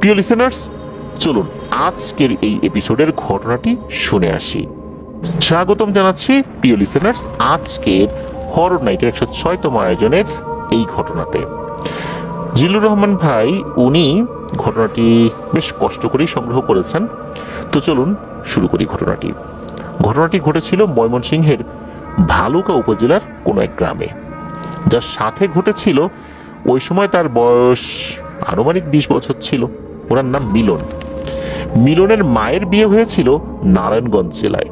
প্রিয় লিসেনার্স, চলুন আজকের এই এপিসোডের ঘটনাটি শুনে আসি। স্বাগতম জানাচ্ছি প্রিয় লিসেনার্স আজকের হরর নাইটের 106তম আয়োজনের এই ঘটনাতে। জিল্লুর রহমান ভাই উনি ঘটনাটি বেশ কষ্ট করেই সংগ্রহ করেছেন। তো চলুন শুরু করি ঘটনাটি। ঘটনাটি ঘটেছিল ময়মনসিংহের ভালুকা উপজেলার কোনো এক গ্রামে। যার সাথে ঘটেছিল ওই সময় তার বয়স আনুমানিক 20 বছর ছিল। ওনার নাম মিলন। মিলনের মায়ের বিয়ে হয়েছিল নারায়ণগঞ্জ জেলায়।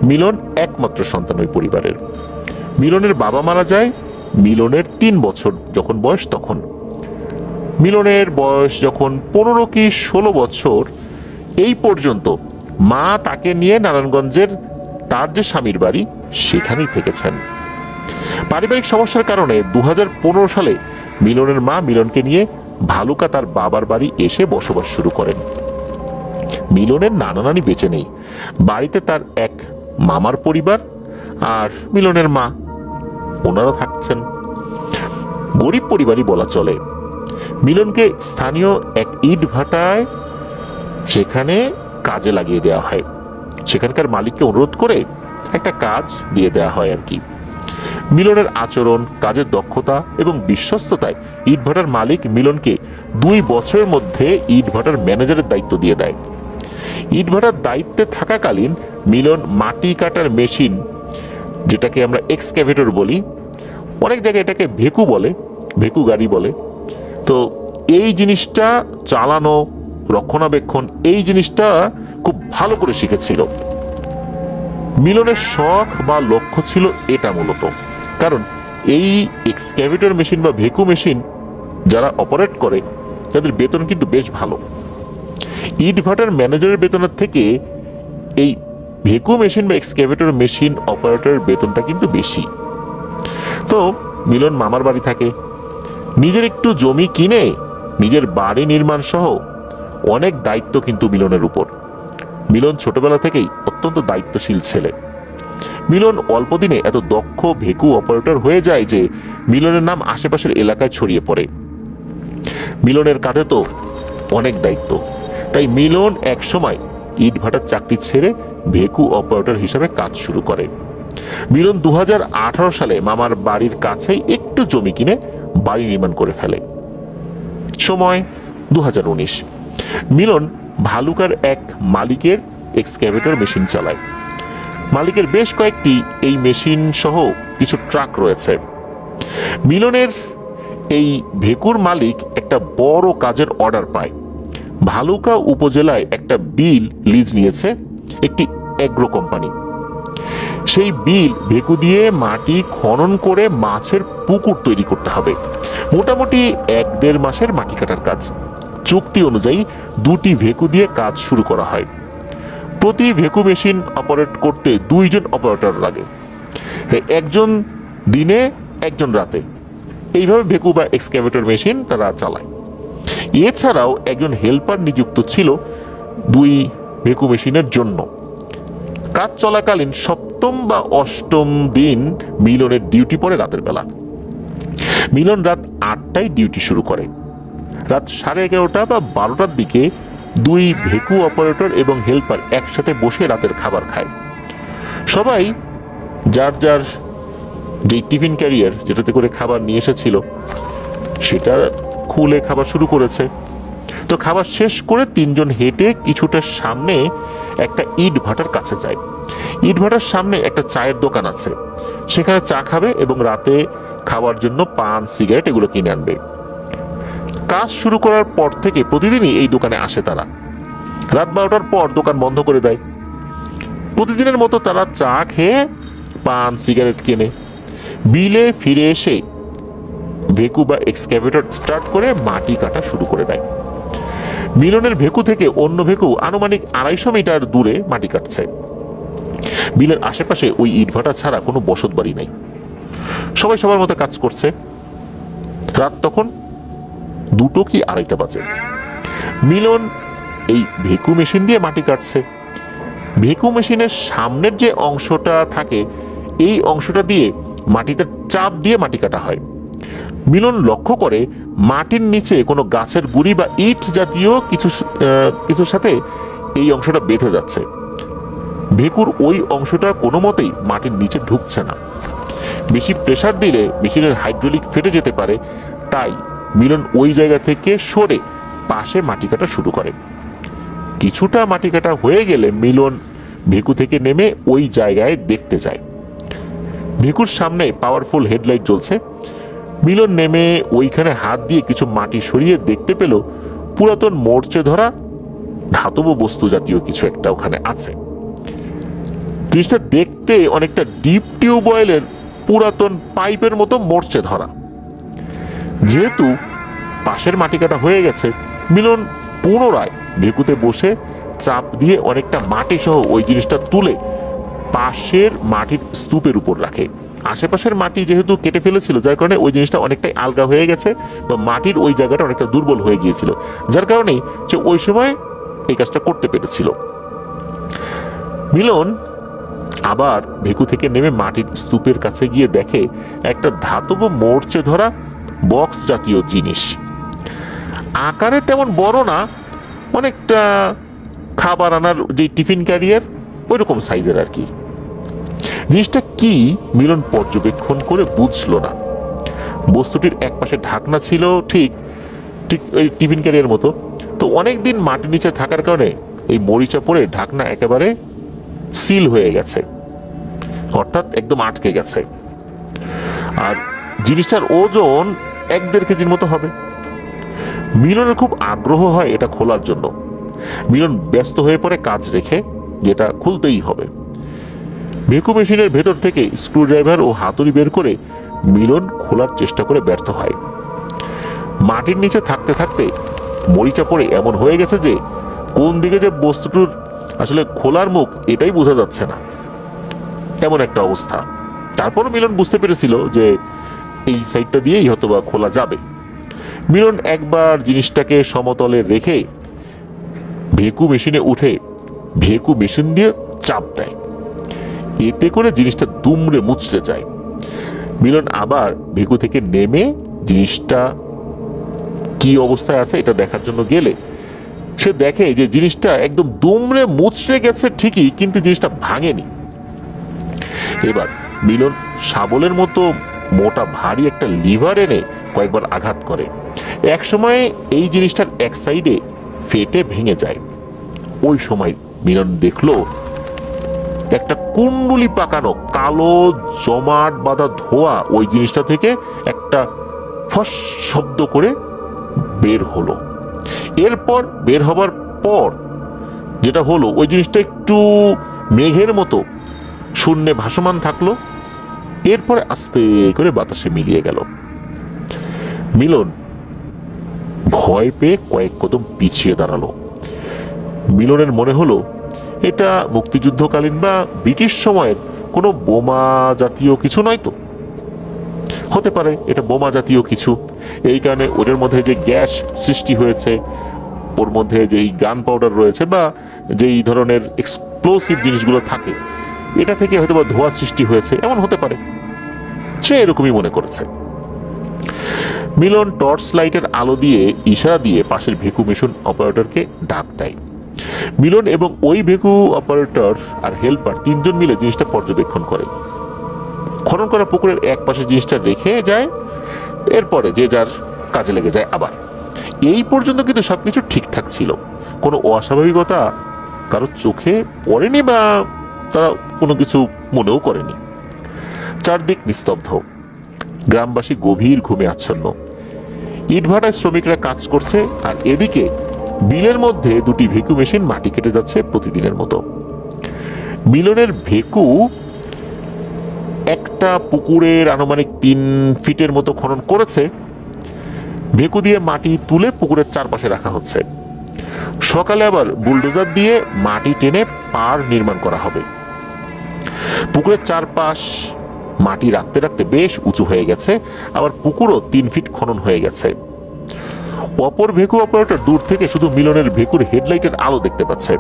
মিলন একমাত্র সন্তান ওই পরিবারের। মিলনের বাবা মারা যায় মিলনের 3 বছর যখন বয়স তখন। মিলনের বয়স যখন 15 কি 16 বছর এই পর্যন্ত মা তাকে নিয়ে নারায়ণগঞ্জের তার যে স্বামীর বাড়ি সেখানেই থেকেছেন। পারিবারিক সমস্যার কারণে 2015 সালে মিলনের মা মিলনকে নিয়ে ভালুকা তার বাবার বাড়ি এসে বসবাস শুরু করেন। মিলনের নানা নানি বেঁচে নেই। বাড়িতে তার এক মামার পরিবার আর মিলনের মা, ওনারা থাকছেন। গরিব পরিবারই বলা চলে। মিলনকে স্থানীয় এক ইট ভাটায় সেখানে কাজে লাগিয়ে দেওয়া হয়। সেখানকার মালিককে অনুরোধ করে একটা কাজ দিয়ে দেওয়া হয় আর কি। মিলনের আচরণ, কাজের দক্ষতা এবং বিশ্বস্ততায় ইটভাটার মালিক মিলনকে 2 বছরের মধ্যে ইটভাটার ম্যানেজারের দায়িত্ব দিয়ে দেয়। ইটভাটার দায়িত্বে থাকাকালীন মিলন মাটি কাটার মেশিন, যেটাকে আমরা এক্সক্যাভেটর বলি, অনেক জায়গায় এটাকে ভেকু বলে, ভেকু গাড়ি বলে, তো এই জিনিসটা চালানো, রক্ষণাবেক্ষণ, এই জিনিসটা খুব ভালো করে শিখেছিল। মিলনের শখ বা লক্ষ্য ছিল এটা মূলত। কারণ এই এক্সক্যাভেটর মেশিন বা ভেকু মেশিন যারা অপারেট করে তাদের বেতন কিন্তু বেশ ভালো। ইটভাটার ম্যানেজারের বেতনের থেকে এই ভেকু মেশিন বা এক্সক্যাভেটর মেশিন অপারেটরের বেতনটা কিন্তু বেশি। তো মিলন মামার বাড়ি থাকে। নিজের একটু জমি কিনে নিজের বাড়ি নির্মাণ সহ অনেক দায়িত্ব কিন্তু মিলনের উপর। মিলন ছোটবেলা থেকেই অত্যন্ত দায়িত্বশীল ছেলে। মিলন অল্প দিনে এত দক্ষ ভেকু অপারেটর হয়ে যায় যে মিলনের নাম আশেপাশের এলাকায় ছড়িয়ে পড়ে। মিলনের কাঁধে তো অনেক দায়িত্ব, তাই মিলন এক সময় ইটভাটার চাকরি ছেড়ে ভেকু অপারেটর হিসাবে কাজ শুরু করে। মিলন 2018 সালে মামার বাড়ির কাছেই একটু জমি কিনে বাড়ি নির্মাণ করে ফেলে। সময় 2019। মিলন ভালুকার এক মালিকের এক্সক্যাভেটর মেশিন চালায়। মালিকের বেশ কয়েকটি এই মেশিন সহ কিছু ট্রাক রয়েছে। মিলনের এই ভেকুর মালিক একটা বড় কাজের অর্ডার পায়। ভালুকা উপজেলায় একটা বিল লিজ নিয়েছে একটি এগ্রো কোম্পানি। সেই বিল ভেকু দিয়ে মাটি খনন করে মাছের পুকুর তৈরি করতে হবে। মোটামুটি 1-1.5 মাসের মাটি কাটার কাজ। চুক্তি অনুযায়ী 2টি ভেকু দিয়ে কাজ শুরু করা হয়। প্রতি ভেকু মেশিন অপারেট করতে 2 জন অপারেটর লাগে। একজন দিনে, একজন রাতে, এইভাবে ভেকু বা এক্সক্যাভেটর মেশিন তারা চালায়। এছাড়াও একজন হেল্পার নিযুক্ত ছিল 2 ভেকু মেশিনের জন্য। কাজ চলাকালীন 7ম বা 8ম দিন মিলনের ডিউটি পড়ে রাতের বেলা। মিলন রাত 8টায় ডিউটি শুরু করে। রাত 11:30 বা 12টার দিকে 2 ভেকু অপারেটর এবং হেল্পার একসাথে বসে রাতের খাবার খায়। সবাই যার যার যে টিফিন ক্যারিয়ার যেটাতে করে খাবার নিয়ে এসেছিল সেটা খুলে খাবার শুরু করেছে। তো খাবার শেষ করে 3 জন হেঁটে কিছুটা সামনে একটা ইট ভাটার কাছে যায়। ইট ভাটার সামনে একটা চায়ের দোকান আছে, সেখানে চা খাবে এবং রাতে খাওয়ার জন্য পান, সিগারেট এগুলো কিনে আনবে। কাজ শুরু করার পর থেকে প্রতিদিনই এই দোকানে আসে তারা। রাত 12টার পর দোকান বন্ধ করে দেয়। প্রতিদিনের মতো তারা চা খেয়ে পান, সিগারেট কেনে বিলে ফিরে এসে ভেকু বা এক্সক্যাভেটর স্টার্ট করে মাটি কাটা শুরু করে দেয়। মিলনের ভেকু থেকে অন্য ভেকু আনুমানিক 250 মিটার দূরে মাটি কাটছে। বিলের আশেপাশে ওই ইটভাটা ছাড়া কোনো বসত বাড়ি নাই। সবাই সবার মতো কাজ করছে। রাত তখন 2টো কি 2:30 বাজে। মিলন এই ভেকু মেশিন দিয়ে মাটি কাটছে। ভেকু মেশিনের সামনের যে অংশটা থাকে এই অংশটা দিয়ে মাটিতে চাপ দিয়ে মাটি কাটা হয়। মিলন লক্ষ্য করে মাটির নিচে কোনো গাছের গুড়ি বা ইট জাতীয় কিছুর সাথে এই অংশটা বেঁধে যাচ্ছে। ভেকুর ওই অংশটা কোনো মতেই মাটির নিচে ঢুকছে না। বেশি প্রেসার দিলে মেশিনের হাইড্রোলিক ফেটে যেতে পারে, তাই মিলন ওই জায়গা থেকে সরে পাশে মাটি কাটা শুরু করে। কিছুটা মাটি কাটা হয়ে গেলে মিলন ভেকু থেকে নেমে ওই জায়গায় দেখতে যায়। ভেকুর সামনে পাওয়ারফুল হেডলাইট জ্বলছে। মিলন নেমে ওইখানে হাত দিয়ে কিছু মাটি সরিয়ে দেখতে পেল পুরাতন মরচে ধরা ধাতব বস্তু জাতীয় কিছু একটা ওখানে আছে। জিনিসটা দেখতে অনেকটা ডিপ টিউবওয়েলের পুরাতন পাইপের মতো মরচে ধরা। যেহেতু পাশের মাটি কাটা হয়ে গেছে, মিলন পুনরায় ভেকুতে বসে চাপ দিয়ে অনেকটা মাটি সহ ওই জিনিসটা তুলে পাশের মাটির স্তূপের উপর রাখে। আশেপাশের মাটি যেহেতু কেটে ফেলেছিল, যার কারণে ওই জিনিসটা অনেকটাই আলগা হয়ে গেছে বা মাটির ওই জায়গাটা অনেকটা দুর্বল হয়ে গিয়েছিল, যার কারণে সে ওই সময় এই কাজটা করতে পেরেছিল। মিলন আবার ভেকু থেকে নেমে মাটির স্তূপের কাছে গিয়ে দেখে একটা ধাতব মরচে ধরা বক্স জাতীয় জিনিস। আকারে তেমন বড় না, অনেকটা খাবার আনার যে টিফিন ক্যারিয়ার ওই রকম সাইজের আর কি। জিনিসটা কি মিলন পর্যবেক্ষণ করে বুঝলো না। বস্তুটির এক পাশে ঢাকনা ছিল, ঠিক ঠিক ওই টিফিন ক্যারিয়ার মতো। তো অনেকদিন মাটির নিচে থাকার কারণে এই মরিচা পড়ে ঢাকনা একেবারে সিল হয়ে গেছে, অর্থাৎ একদম আটকে গেছে। আর জিনিসটার ওজন 1-1.5 কেজির মতো হবে। মিলনের খুব আগ্রহ হয় এটা খোলার জন্য। মিলন ব্যস্ত হয়ে পড়ে কাজ রেখে, যেটা খুলতেই হবে। ভেকু মেশিনের ভেতর থেকে স্ক্রুড্রাইভার ও হাতুড়ি বের করে মিলন খোলার চেষ্টা করে ব্যর্থ হয়। মাটির নিচে থাকতে থাকতে মরিচা পড়ে এমন হয়ে গেছে যে কোন দিকে যে বস্তুটির আসলে খোলার মুখ এটাই বোঝা যাচ্ছে না, এমন একটা অবস্থা। তারপর মিলন বুঝতে পেরেছিল যে এই সাইডটা দিয়েই হয়তোবা খোলা যাবে। মিলন একবার জিনিসটাকে সমতলে রেখে ভেকু মেশিনে উঠে ভেকু মেশিন দিয়ে চাপ দেয়। এতে করে জিনিসটা দুমড়ে মুচড়ে যায়। মিলন আবার ভেকু থেকে নেমে জিনিসটা কি অবস্থায় আছে এটা দেখার জন্য গেলে সে দেখে যে জিনিসটা একদম দুমড়ে মুচড়ে গেছে ঠিকই, কিন্তু জিনিসটা ভাঙেনি। এবার মিলন শাবলের মতো মোটা ভারী একটা লিভার এনে কয়েকবার আঘাত করে। এক সময় এই জিনিসটার এক সাইডে ফেটে ভেঙে যায়। ওই সময় মিলন দেখলো একটা কুণ্ডুলি পাকানো কালো জমাট বাঁধা ধোঁয়া ওই জিনিসটা থেকে একটা ফস শব্দ করে বের হলো। এরপর বের হবার পর যেটা হলো, ওই জিনিসটা একটু মেঘের মতো শূন্যে ভাসমান থাকলো, এরপরে আস্তে করে বাতাসে মিলিয়ে গেল। মিলন ভয় পেয়ে কয়েক কদম পিছিয়ে দাঁড়ালো। মিলনের মনে হলো এটা মুক্তিযুদ্ধকালীন বা ব্রিটিশ সময়ের কোনো বোমা জাতীয় কিছু নয় তো। হতে পারে এটা বোমা জাতীয় কিছু, এই কারণে ওদের মধ্যে যে গ্যাস সৃষ্টি হয়েছে, ওর মধ্যে যেই গান পাউডার রয়েছে বা যেই ধরনের এক্সপ্লোসিভ জিনিসগুলো থাকে, এটা থেকে হয়তো বা ধোঁয়া সৃষ্টি হয়েছে, এমন হতে পারে। সে এরকমই মনে করেছে। মিলন টর্চ লাইটের আলো দিয়ে ইশারা দিয়ে পাশের ভেকু মেশিন অপারেটরকে ডাক দেয়। মিলন এবং ওই ভেকু অপারেটর আর হেল্পার 3 জন মিলে জিনিসটা পর্যবেক্ষণ করে। খনন করা পুকুরের এক পাশে জিনিসটা রেখে যায়, এরপরে যে যার কাজে লেগে যায়। আবার এই পর্যন্ত কিন্তু সবকিছু ঠিকঠাক ছিল, কোনো অস্বাভাবিকতা কারো চোখে পড়েনি বা তারা কোনো কিছু মনেও করেনি। চারদিক নিস্তব্ধ, গ্রামবাসী গভীর ঘুমে আচ্ছন্ন। ইটভাটায় শ্রমিকরা কাজ করছে, আর এদিকে বিলের মধ্যে 2টি ভেকু মেশিন মাটি কেটে যাচ্ছে প্রতিদিনের মতো। মিলনের ভেকু একটা পুকুরের আনুমানিক 3 ফিটের মতো খনন করেছে। ভেকু দিয়ে মাটি তুলে পুকুরের চারপাশে রাখা হচ্ছে। সকালে আবার বুলডোজার দিয়ে মাটি টেনে পাড় নির্মাণ করা হবে। পুকুরের চারপাশ মাটি রাখতে রাখতে বেশ উঁচু হয়ে গেছে, আবার পুকুরও 3 ফিট খনন হয়ে গেছে। অপর ভেকু অপারেটর দূর থেকে শুধু মিলনের ভেকুর হেডলাইটের আলো দেখতে পাচ্ছে।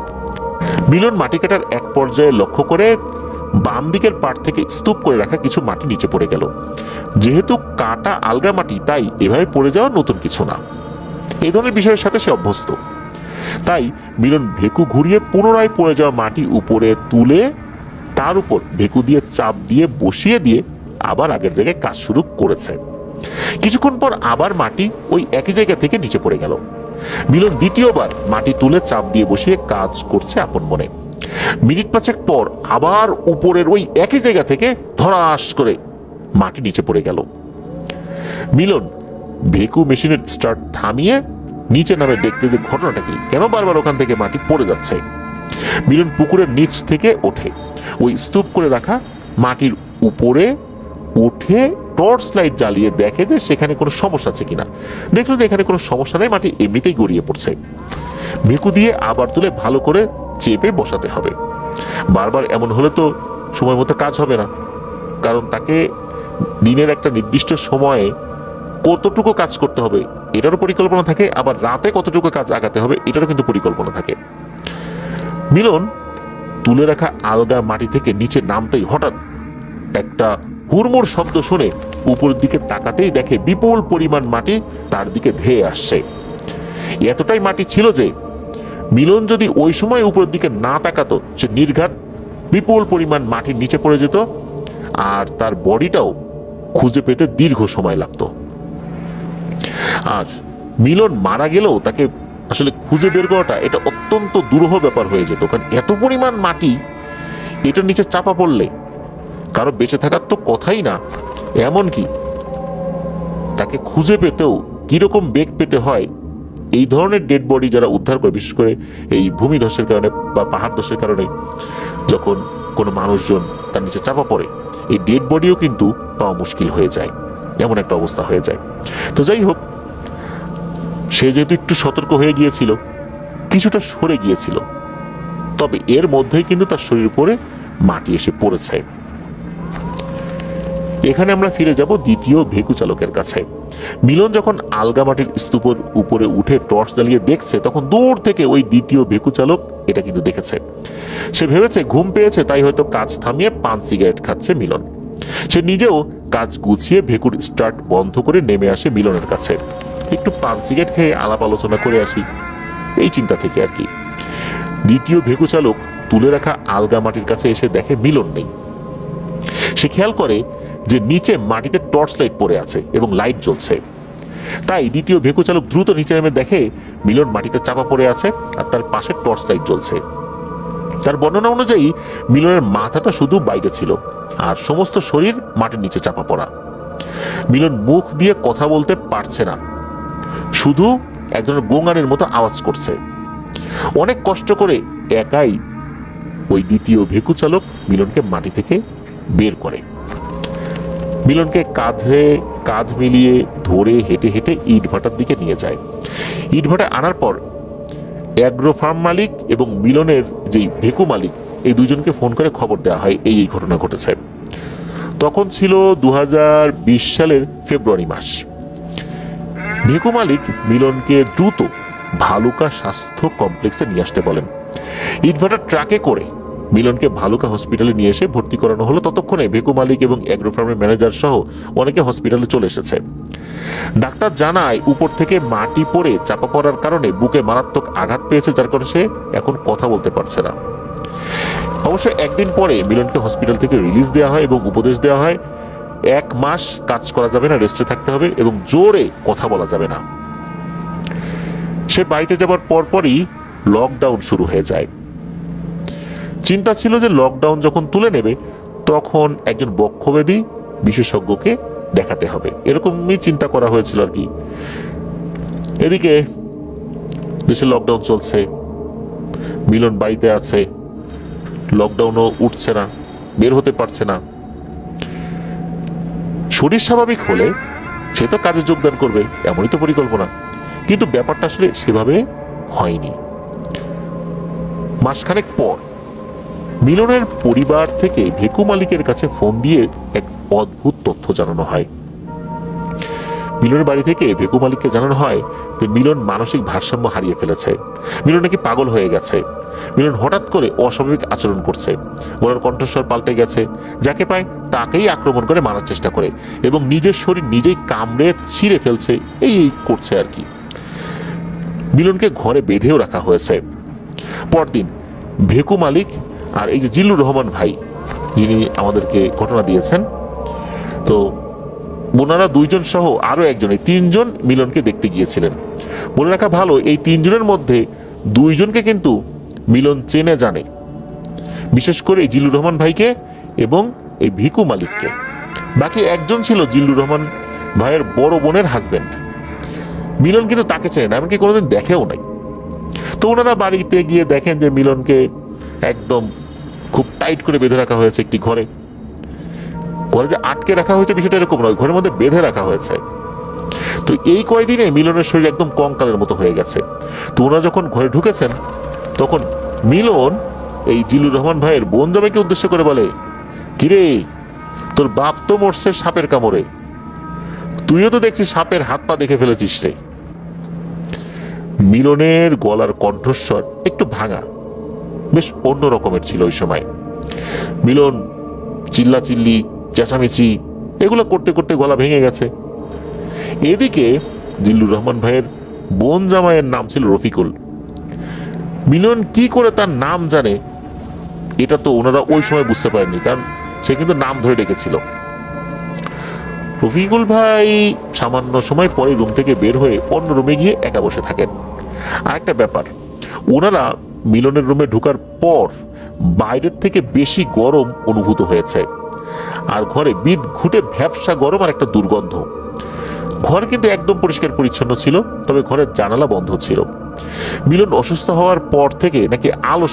মিলন মাটি কাটার এক পর্যায়ে লক্ষ্য করে বাম দিকের পাট থেকে স্তূপ করে রাখা কিছু মাটি নিচে পড়ে গেল। যেহেতু কাটা আলগা মাটি, তাই এভাবে পড়ে যাওয়া নতুন কিছু না। এই ধরনের বিষয়ের সাথে সে অভ্যস্ত। তাই মিলন ভেকু ঘুরিয়ে পুনরায় পড়ে যাওয়া মাটি উপরে তুলে তার উপর ভেকু দিয়ে চাপ দিয়ে বসিয়ে দিয়ে আবার আগের জায়গায় কাজ শুরু করেছে। কিছুক্ষণ পর আবার মাটি ওই একই জায়গা থেকে নিচে পড়ে গেল। মিলন দ্বিতীয়বার মাটি তুলে চাপ দিয়ে বসিয়ে কাজ করছে আপন মনে। মিনিট পাঁচেক পর আবার উপরের ওই একই জায়গা থেকে ধরাস করে মাটি নিচে পড়ে গেল। মিলন ভেকু মেশিনের স্টার্ট থামিয়ে নিচে নামে দেখতে যে ঘটনাটা কি, কেন বারবার ওখান থেকে মাটি পড়ে যাচ্ছে। মিলন পুকুরের নিচ থেকে ওঠে, ওই স্তূপ করে রাখা মাটির উপরে উঠে টর্চ লাইট জ্বালিয়ে দেখে যে সেখানে কোনো সমস্যা আছে কিনা। দেখলো যে এখানে কোনো সমস্যা নেই, মাটি এমনিতেই গড়িয়ে পড়ছে। ভেকু দিয়ে আবার তুলে ভালো করে চেপে বসাতে হবে। বারবার এমন হলে তো সময় মতো কাজ হবে না, কারণ তাকে দিনের একটা নির্দিষ্ট সময়ে কতটুকু কাজ করতে হবে এটারও পরিকল্পনা থাকে, আবার রাতে কতটুকু কাজ আগাতে হবে এটারও কিন্তু পরিকল্পনা থাকে। মিলন তুলে রাখা আলগা মাটি থেকে নিচে নামতেই হঠাৎ একটা হুড়মুড় শব্দ শুনে উপরের দিকে তাকাতেই দেখে বিপুল পরিমাণ মাটি তার দিকে ধেয়ে আসছে। এতটাই মাটি ছিল যে মিলন যদি ওই সময় উপরের দিকে না তাকাতো, সে নির্ঘাত বিপুল পরিমাণ মাটির নিচে পড়ে যেত, আর তার বডিটাও খুঁজে পেতে দীর্ঘ সময় লাগতো। আর মিলন মারা গেলেও তাকে আসলে খুঁজে বের করাটা এটা অত্যন্ত দুরূহ ব্যাপার হয়ে যেত, কারণ এত পরিমাণ মাটি এটার নিচে চাপা পড়লে কারো বেঁচে থাকার তো কথাই না। এমনকি তাকে খুঁজে পেতেও কিরকম বেগ পেতে হয়। এই ধরনের ডেড বডি যারা উদ্ধার করে, বিশেষ করে এই ভূমিধসের কারণে বা পাহাড় ধসের কারণে যখন কোনো মানুষজন তার নিচে চাপা পড়ে, এই ডেড বডিও কিন্তু পাওয়া মুশকিল হয়ে যায়, এমন একটা অবস্থা হয়ে যায়। তো যাই হোক, সে যেহেতু একটু সতর্ক হয়ে গিয়েছিল, কিছুটা সরে গিয়েছিল, তবে এর মধ্যেই কিন্তু তার শরীর উপরে মাটি এসে পড়েছে। এখানে আমরা ফিরে যাব দ্বিতীয় ভেকু চালকের কাছে। মিলন যখন আলগা মাটির স্তূপের উপরে উঠে টর্চ জ্বালিয়ে দেখছে, তখন দূর থেকে ওই দ্বিতীয় ভেকু চালক এটা কিন্তু দেখেছে। সে ভেবেছে ঘুম পেয়েছে, তাই হয়তো কাজ থামিয়ে পান সিগারেট খাচ্ছে মিলন। সে নিজেও কাজ গুছিয়ে ভেকুর স্টার্ট বন্ধ করে নেমে আসে মিলনের কাছে। একটু পান সিগারেট খেয়ে আলাপ আলোচনা করে আসি, এই চিন্তা থেকে আর কি। দ্বিতীয় ভেকু চালক তুলে রাখা আলগা মাটির কাছে এসে দেখে মিলন নেই। সে খেয়াল করে যে নিচে মাটিতে টর্চ লাইট পড়ে আছে এবং লাইট জ্বলছে। তাই দ্বিতীয় ভেকু চালক দ্রুত নিচে নেমে দেখে মিলন মাটিতে চাপা পড়ে আছে আর তার পাশে টর্চ লাইট জ্বলছে। তার বর্ণনা অনুযায়ী মিলনের মাথাটা শুধু বাইরে ছিল আর সমস্ত শরীর মাটির নিচে চাপা পড়া। মিলন মুখ দিয়ে কথা বলতে পারছে না, শুধু এক ধরনের গোঙানির মতো আওয়াজ করছে। অনেক কষ্ট করে একাই ওই দ্বিতীয় ভেকু চালক মিলনকে মাটি থেকে বের করে। মিলনকে কাঁধে কাঁধ মিলিয়ে ধরে হেঁটে হেঁটে ইটভাটার দিকে নিয়ে যায়। ইটভাটা আনার পর অ্যাগ্রো ফার্ম মালিক এবং মিলনের যেই ভেকু মালিক, এই দুজনকে ফোন করে খবর দেওয়া হয় এই ঘটনা ঘটেছে। তখন ছিল 2020 সালের ফেব্রুয়ারি মাস। ভেকু মালিক মিলনকে দ্রুত ভালুকা স্বাস্থ্য কমপ্লেক্সে নিয়ে আসতে বলেন। ইটভাটার ট্রাকে করে মিলনকে ভালুকা হসপিটালে নিয়ে এসে ভর্তি করানো হলো। ততক্ষণে ভেকু মালিক এবং অ্যাগ্রো ফার্মের ম্যানেজার সহ অনেকে হসপিটালে চলে এসেছে। ডাক্তার জানায় উপর থেকে মাটি পড়ে চাপা পড়ার কারণে বুকে মারাত্মক আঘাত পেয়েছে, যার কারণে সে এখন কথা বলতে পারছে না। অবশ্য একদিন পরে মিলনকে হসপিটাল থেকে রিলিজ দেওয়া হয় এবং উপদেশ দেওয়া হয় 1 মাস কাজ করা যাবে না, রেস্টে থাকতে হবে এবং জোরে কথা বলা যাবে না। সে বাড়িতে যাবার পরপরই লকডাউন শুরু হয়ে যায়। চিন্তা ছিল যে লকডাউন যখন তুলে নেবে তখন একজন বক্ষব্যাধি বিশেষজ্ঞকে দেখাতে হবে, এরকমই চিন্তা করা হয়েছিল আর কি। এদিকে দেশে লকডাউন চলছে, মিলন বাড়িতে আছে, লকডাউনও উঠছে না, বের হতে পারছে না। শরীর স্বাভাবিক হলে সে তো কাজে যোগদান করবে, এমনই তো পরিকল্পনা। কিন্তু ব্যাপারটা আসলে সেভাবে হয়নি। মাসখানেক পর মিলনের পরিবার থেকে ভেকু মালিকের কাছে ফোন দিয়ে এক অদ্ভুত তথ্য জানানো হয়। মিলনের বাড়ি থেকে ভেকু মালিককে জানানো হয় যে মিলন মানসিক ভারসাম্য হারিয়ে ফেলেছে, মিলন নাকি পাগল হয়ে গেছে। মিলন হঠাৎ করে অস্বাভাবিক আচরণ করছে, ওনার কণ্ঠস্বর পাল্টে গেছে, যাকে পায় তাকেই আক্রমণ করে মারার চেষ্টা করে এবং নিজের শরীর নিজেই কামড়ে ছিঁড়ে ফেলছে, এই করছে আর কি। মিলনকে ঘরে বেঁধেও রাখা হয়েছে। পরদিন ভেকু মালিক আর এই যে জিল্লুর রহমান ভাই, যিনি আমাদেরকে ঘটনা দিয়েছেন, তো ওনারা দুইজন সহ আরো একজন, এই তিনজন মিলনকে দেখতে গিয়েছিলেন। বলে রাখা ভালো, এই তিনজনের মধ্যে দুইজনকে কিন্তু মিলন চেনে জানে, বিশেষ করে এই জিল্লুর রহমান ভাইকে এবং এই ভিকু মালিককে। বাকি একজন ছিল জিল্লুর রহমান ভাইয়ের বড় বোনের হাজবেন্ড। মিলন কিন্তু তাকে চেনে না, এমনকি কোনোদিন দেখেও নাই। তো ওনারা বাড়িতে গিয়ে দেখেন যে মিলনকে একদম খুব টাইট করে বেঁধে রাখা হয়েছে একটি ঘরে। ঘরে যে আটকে রাখা হয়েছে বিষয়টা এরকম নয়, ঘরের মধ্যে বেঁধে রাখা হয়েছে। তো এই কয়দিনে মিলনের শরীর একদম কঙ্কালের মতো হয়ে গেছে। তো ওনারা যখন ঘরে ঢুকেছেন তখন মিলন এই জিল্লুর রহমান ভাইয়ের বোন জামাইকে উদ্দেশ্য করে বলে, কিরে তোর বাপ তো মরছে সাপের কামড়ে, তুইও তো দেখছিস সাপের হাত পা দেখে ফেলেছিস রে। মিলনের গলার কণ্ঠস্বর একটু ভাঙা, বেশ অন্য রকমের ছিল ওই সময়। মিলন চিল্লাচিল্লি চেঁচামেচি এগুলো করতে করতে গলা ভেঙে গেছে। এদিকে জিল্লুর রহমান ভাইয়ের বোন জামাইয়ের নাম ছিল রফিকুল। মিলন কি করে তার নাম জানে এটা তো ওনারা ওই সময় বুঝতে পারেননি, কারণ সে কিন্তু নাম ধরে ডেকেছিল। রফিকুল ভাই সামান্য সময় পরে রুম থেকে বের হয়ে অন্য রুমে গিয়ে একা বসে থাকেন। আর একটা ব্যাপার, ওনারা মিলনের রুমে ঢোকার পর বাইরের থেকে বেশি গরম অনুভূত হয়েছে, আর ঘরে বিদ ঘুটে ভ্যাপসা গরম আর একটা দুর্গন্ধ। ঘর কিন্তু একদম পরিষ্কার পরিচ্ছন্ন ছিল, তবে ঘরের জানালা বন্ধ ছিল। মিলন অসুস্থ হওয়ার পর থেকে নাকি আলো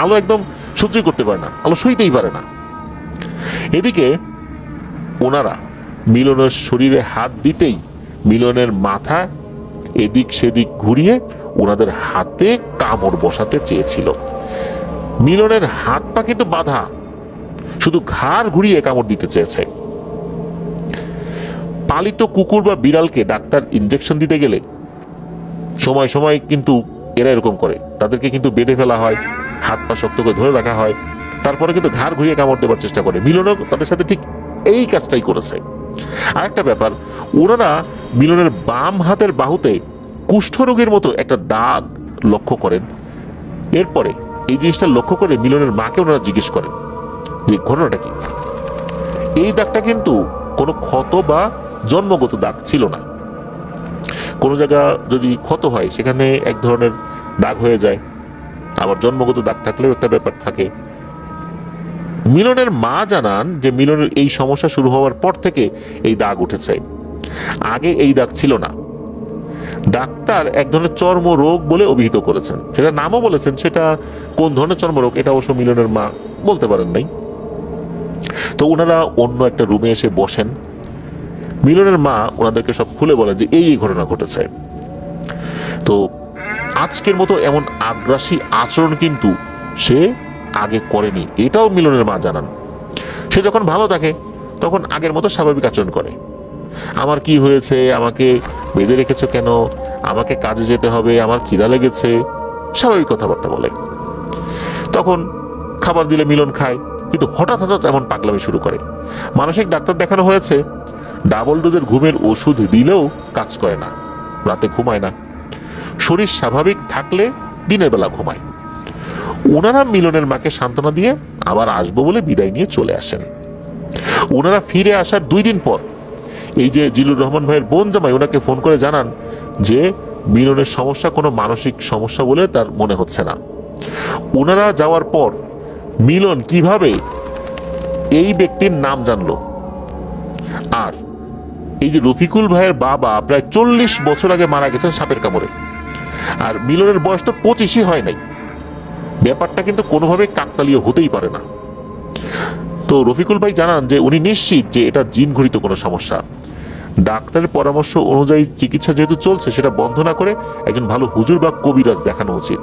আলো একদম সহ্য করতে পারে না, আলো সইতেই পারে না। এদিকে ওনারা মিলনের শরীরে হাত দিতেই মিলনের মাথা এদিক সেদিক ঘুরিয়ে ওনাদের হাতে কামড় বসাতে চেয়েছিল। মিলনের হাত পা কিন্তু বাঁধা, শুধু ঘাড় ঘুরিয়ে কামড় দিতে চেয়েছে। পালিত কুকুর বা বিড়ালকে ডাক্তার ইনজেকশন দিতে গেলে সময় সময় কিন্তু এরা এরকম করে, তাদেরকে কিন্তু বেঁধে ফেলা হয়, হাত পা শক্ত করে ধরে রাখা হয়, তারপরে কিন্তু ঘাড় ঘুরিয়ে কামড় দেওয়ার চেষ্টা করে। মিলনও তাদের সাথে ঠিক এই কাজটাই করেছে। আরেকটা ব্যাপার, ওনারা মিলনের বাম হাতের বাহুতে কুষ্ঠরোগের মতো একটা দাগ লক্ষ্য করেন। এরপরে এই জিনিসটা লক্ষ্য করে মিলনের মাকে ওনারা জিজ্ঞেস করেন যে ঘটনাটা কি। এই দাগটা কিন্তু কোনো ক্ষত বা জন্মগত দাগ ছিল না। কোনো জায়গা যদি ক্ষত হয় সেখানে এক ধরনের দাগ হয়ে যায়, আবার জন্মগত দাগ থাকলেও একটা ব্যাপার থাকে। মিলনের মা জানান যে মিলনের এই সমস্যা শুরু হওয়ার পর থেকে এই দাগ উঠেছে, আগে এই দাগ ছিল না। ডাক্তার এক ধরনের চর্মরোগ বলে অভিহিত করেছেন, সেটা নামও বলেছেন, সেটা কোন ধরনের চর্মরোগ এটা অবশ্য মিলনের মা বলতে পারেন নাই। তো ওনারা অন্য একটা রুমে এসে বসেন। মিলনের মা ওনাদেরকে সব খুলে বলেন যে এই ঘটনা ঘটেছে। তো আজকের মতো এমন আগ্রাসী আচরণ কিন্তু সে আগে করেনি, এটাও মিলনের মা জানান। সে যখন ভালো থাকে তখন আগের মতো স্বাভাবিক আচরণ করে। আমার কি হয়েছে, আমাকে বেঁধে রেখেছো কেন, আমাকে কাজে যেতে হবে, আমার খিদা লেগেছে, স্বাভাবিক কথাবার্তা বলে। তখন খাবার দিলে মিলন খায়, কিন্তু হঠাৎ হঠাৎ এমন পাগলামি শুরু করে। মানসিক ডাক্তার দেখানো হয়েছে, ডাবল ডোজের ঘুমের ওষুধ দিলেও কাজ করে না, রাতে ঘুমায় না। শরীর স্বাভাবিক থাকলে দিনের বেলা ঘুমায়। ওনারা মিলনের মাকে সান্ত্বনা দিয়ে আবার আসবো বলে বিদায় নিয়ে চলে আসেন। ওনারা ফিরে আসার 2 দিন পর এই যে জিল্লুর রহমান ভাইয়ের বোন জামাই ওনাকে ফোন করে জানান যে মিলনের সমস্যা কোনো মানসিক সমস্যা বলে তার মনে হচ্ছে না। ওনারা যাওয়ার পর মিলন কিভাবে এই ব্যক্তির নাম জানলো, আর এই যে রফিকুল ভাইয়ের বাবা প্রায় 40 বছর আগে মারা গেছেন সাপের কামড়ে, আর মিলনের বয়স তো 25ই হয় নাই, ব্যাপারটা কিন্তু কোনোভাবে কাকতালীয় হতেই পারে না। তো রফিকুল ভাই জানান যে উনি নিশ্চিত যে এটা জিন ঘটিত কোনো সমস্যা। ডাক্তারের পরামর্শ অনুযায়ী চিকিৎসা যেহেতু চলছে, সেটা বন্ধ না করে একজন ভালো হুজুর বা কবিরাজ দেখানো উচিত।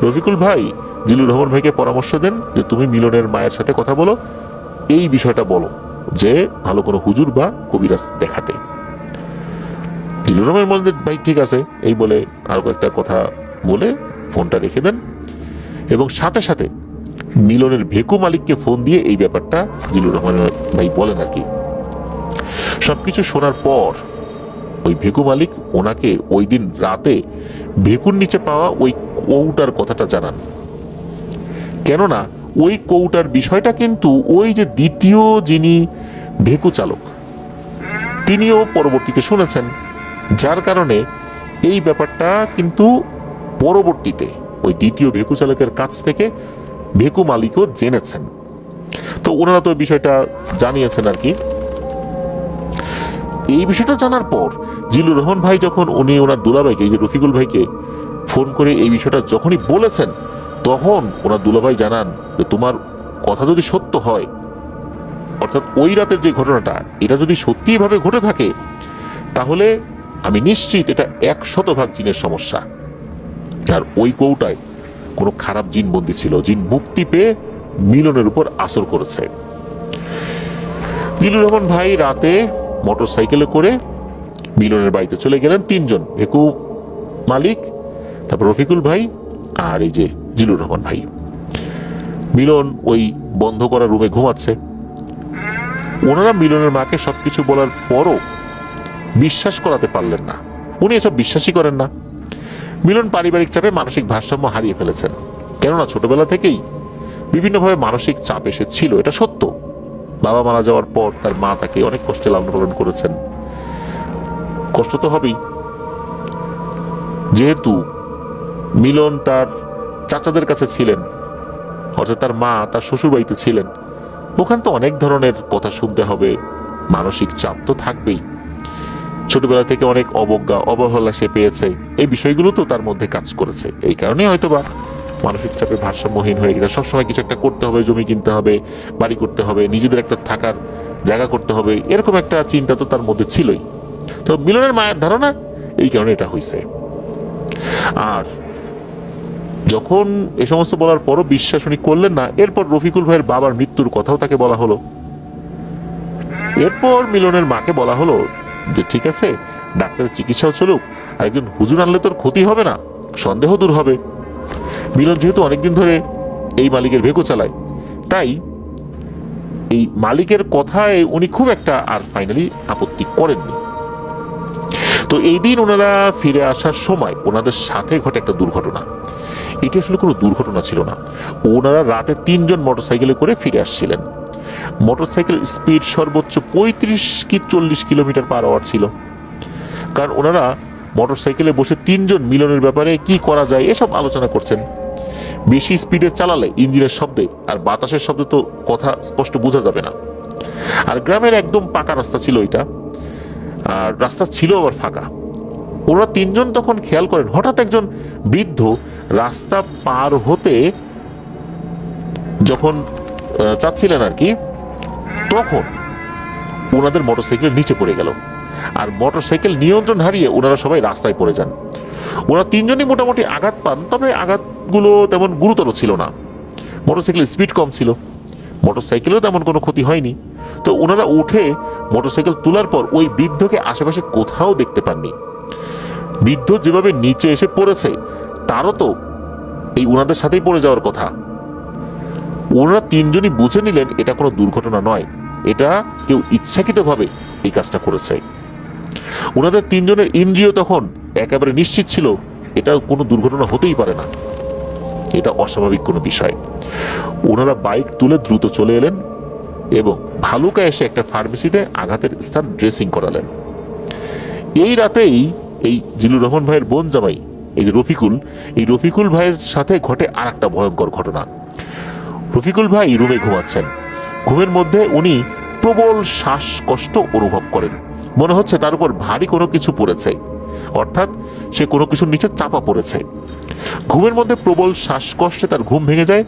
রফিকুল ভাই জিল্লুর রহমান ভাইকে পরামর্শ দেন যে তুমি মিলনের মায়ের সাথে কথা বলো, এই বিষয়টা বলো যে ভালো কোনো হুজুর বা কবিরাজ দেখাতে। জিল্লুর রহমান বলেন ভাই ঠিক আছে, এই বলে আরো কয়েকটা কথা বলে ফোনটা রেখে দেন। এবং সাথে সাথে মিলনের ভেকু মালিককে ফোন দিয়ে এই ব্যাপারটা জিলুর রহমান ভাই বলেন আর কি। সবকিছু শোনার পর ওই ভেকু মালিক ওনাকে ওই দিন রাতে ভেকুর নিচে পাওয়া ওই কৌটার কথাটা জানান। কেননা ওই কৌটার বিষয়টা কিন্তু ওই যে দ্বিতীয় যিনি ভেকু চালক তিনিও পরবর্তীতে শুনেছেন, যার কারণে এই ব্যাপারটা কিন্তু পরবর্তীতে ওই দ্বিতীয় ভেকু চালকের কাছ থেকে ভেকু মালিকও জেনেছেন। তো ওনারা তো বিষয়টা জানিয়েছেন আর কি। এই বিষয়টা জানার পর জিলুর রহমান ভাই যখন উনি ওনার দুলাভাইকে, এই যে রফিকুল ভাইকে ফোন করে এই বিষয়টা যখনই বলেছেন, তখন ওনার দুলাভাই জানান যে তোমার কথা যদি সত্য হয়, অর্থাৎ ওই রাতের যে ঘটনাটা এটা যদি সত্যিই ভাবে ঘটে থাকে, তাহলে আমি নিশ্চিত এটা 100% জিনের সমস্যা। আর ওই কৌটায় কোনো খারাপ জিন বন্দী ছিল, জিন মুক্তি পেয়ে মিলনের উপর আসর করেছে। জিলুর রহমান ভাই রাতে মোটর সাইকেলে করে মিলনের বাড়িতে চলে গেলেন। 3 জন, ভেকু মালিক, তারপর রফিকুল ভাই আর এই যে জিলুর রহমান ভাই। মিলন ওই বন্ধ করা রুমে ঘুমাচ্ছে। ওনারা মিলনের মাকে সবকিছু বলার পরও বিশ্বাস করাতে পারলেন না, উনি এসব বিশ্বাসই করেন না। মিলন পারিবারিক চাপে মানসিক ভারসাম্য হারিয়ে ফেলেছেন, কেননা ছোটবেলা থেকেই বিভিন্নভাবে মানসিক চাপ এসেছিল, এটা সত্য। বাবা মারা যাওয়ার পর তার মা তাকে অনেক কষ্টে লালন পালন করেছেন, কষ্ট তো হবেই। যেহেতু মিলন তার চাচাদের কাছে ছিলেন, অর্থাৎ তার মা তার শ্বশুর বাড়িতে ছিলেন, ওখানে তো অনেক ধরনের কথা শুনতে হবে, মানসিক চাপ তো থাকবেই। ছোটবেলা থেকে অনেক অবজ্ঞা অবহেলা সে পেয়েছে, এই বিষয়গুলো তো তার মধ্যে কাজ করেছে। এই কারণে হয়তোবা মানসিক চাপে ভারসাম্যহীন হয়ে গেছে। সবসময় কিছু একটা করতে হবে, জমি কিনতে হবে, বাড়ি করতে হবে, নিজেদের একটা থাকার জায়গা করতে হবে, এরকম একটা চিন্তা তো তার মধ্যে ছিলই। তো মিলনের মায়ের ধারণা এই কারণে এটা হয়েছে। আর যখন এ সমস্ত বলার পরও বিশ্বাস উনি করলেন না, এরপর রফিকুল ভাইয়ের বাবার মৃত্যুর কথাও তাকে বলা হলো। এরপর মিলনের মাকে বলা হলো যে ঠিক আছে, ডাক্তারের চিকিৎসাও চলুক, আর একজন হুজুর আনলে তোর ক্ষতি হবে না, সন্দেহ দূর হবে। মিলন যেহেতু অনেকদিন ধরে এই মালিকের ভেকু চালায়, তাই এই মালিকের কথায় উনি খুব একটা আর ফাইনালি আপত্তি করেননি। তো এই দিন ওনারা ফিরে আসার সময় ওনাদের সাথে ঘটে একটা দুর্ঘটনা। এটি আসলে কোনো দুর্ঘটনা ছিল না। ওনারা রাতে 3 জন মোটরসাইকেলে করে ফিরে আসছিলেন। মোটরসাইকেল স্পিড সর্বোচ্চ 35 কি 40 কিলোমিটার পার আওয়ার ছিল। কারণ ওনারা মোটরসাইকেলে বসে 3 জন মিলনের ব্যাপারে কি করা যায় এসব আলোচনা করছেন। বেশি স্পিডে চালালে ইঞ্জিনের শব্দে আর বাতাসের শব্দে তো কথা স্পষ্ট বোঝা যাবে না। আর গ্রামের একদম পাকা রাস্তা ছিল এটা, আর রাস্তা ছিল আবার ফাঁকা। ওরা 3 জন তখন খেয়াল করেন হঠাৎ একজন বৃদ্ধ রাস্তা পার হতে যখন চাচ্ছিলেন আর কি, তখন ওনাদের মোটরসাইকেল নিচে পড়ে গেল, আর মোটরসাইকেল নিয়ন্ত্রণ হারিয়ে ওনারা সবাই রাস্তায় পড়ে যান। ওরা 3 জনই মোটামুটি আঘাত পান, তবে আঘাতগুলো তেমন গুরুতর ছিল না। মোটরসাইকেলের স্পিড কম ছিল, মোটরসাইকেলেও তেমন কোনো ক্ষতি হয়নি। তো ওনারা উঠে মোটরসাইকেল তোলার পর ওই বৃদ্ধকে আশেপাশে কোথাও দেখতে পাননি। বৃদ্ধ যেভাবে নিচে এসে পড়েছে, তারও তো এই ওনাদের সাথেই পড়ে যাওয়ার কথা। ওনারা 3 জনই বুঝে নিলেন এটা কোনো দুর্ঘটনা নয়, এটা কেউ ইচ্ছাকৃতভাবে এই কাজটা করেছে। ওনাদের 3 জনের ইন্দ্রিয় তখন একেবারে নিশ্চিত ছিল এটা কোনো দুর্ঘটনা হতেই পারে না, এটা অস্বাভাবিক কোনো বিষয়। ওনারা বাইক তুলে দ্রুত চলে এলেন এবং ভালুকা এসে একটা ফার্মেসিতে আঘাতের স্থান ড্রেসিং করালেন। এই রাতেই এই জিলুর রহমান ভাইয়ের বোন জামাই এই রফিকুল ভাইয়ের সাথে ঘটে আর একটা ভয়ঙ্কর ঘটনা। রফিকুল ভাই রুমে ঘুমাচ্ছেন। ঘুমের মধ্যে উনি প্রবল শ্বাসকষ্ট অনুভব করেন, মনে হচ্ছে তার উপর ভারী কোনো কিছু পড়েছে, অর্থাৎ সে কোনো কিছুর নিচে চাপা পড়েছে। ঘুমের মধ্যে প্রবল শ্বাসকষ্টে তার ঘুম ভেঙে যায়।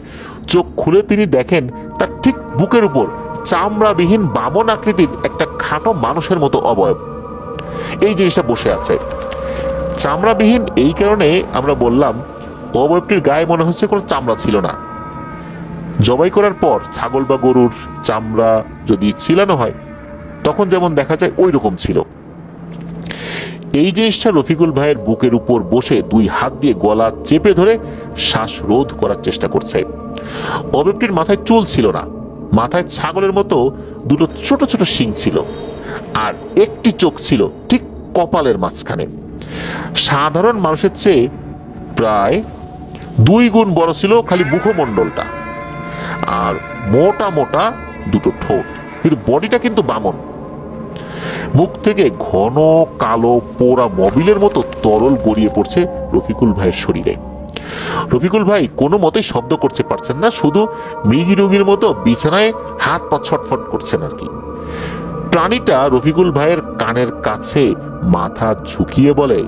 চোখ খুলে তিনি দেখেন তার ঠিক বুকের উপর চামড়াবিহীন বামন আকৃতির একটা খাটো মানুষের মতো অবয়ব এই জিনিসটা বসে আছে। চামড়াবিহীন এই কারণে আমরা বললাম অবয়বটির গায়ে মনে হচ্ছে কোনো চামড়া ছিল না। জবাই করার পর ছাগল বা গরুর চামড়া যদি ছিলানো হয় তখন যেমন দেখা যায় ওই রকম ছিল। এই জিনিসটা রফিকুল ভাইয়ের বুকের উপর বসে 2 হাত দিয়ে গলা চেপে ধরে শ্বাস রোধ করার চেষ্টা করছে। অবেবটির মাথায় চুল ছিল না, মাথায় ছাগলের মতো দুটো ছোট ছোট শিং ছিল, আর একটি চোখ ছিল ঠিক কপালের মাঝখানে। সাধারণ মানুষের চেয়ে প্রায় 2 গুণ বড় ছিল খালি মুখমণ্ডলটা, আর মোটা মোটা দুটো ঠোঁট, কিন্তু বডিটা কিন্তু বামন। মুখ থেকে ঘন কালো পোড়া মবিলের মতো তরল গড়িয়ে পড়ছে রফিকুল ভাইয়ের শরীরে। রফিকুল ভাই কোনো মতেই শব্দ করতে পারছেন না, শুধু মৃগী রোগীর মতো বিছানায় হাত পা ছটফট করছেন আর কি। প্রাণীটা রফিকুল ভাইয়ের কানের কাছে মাথা ঝুঁকিয়ে বলে,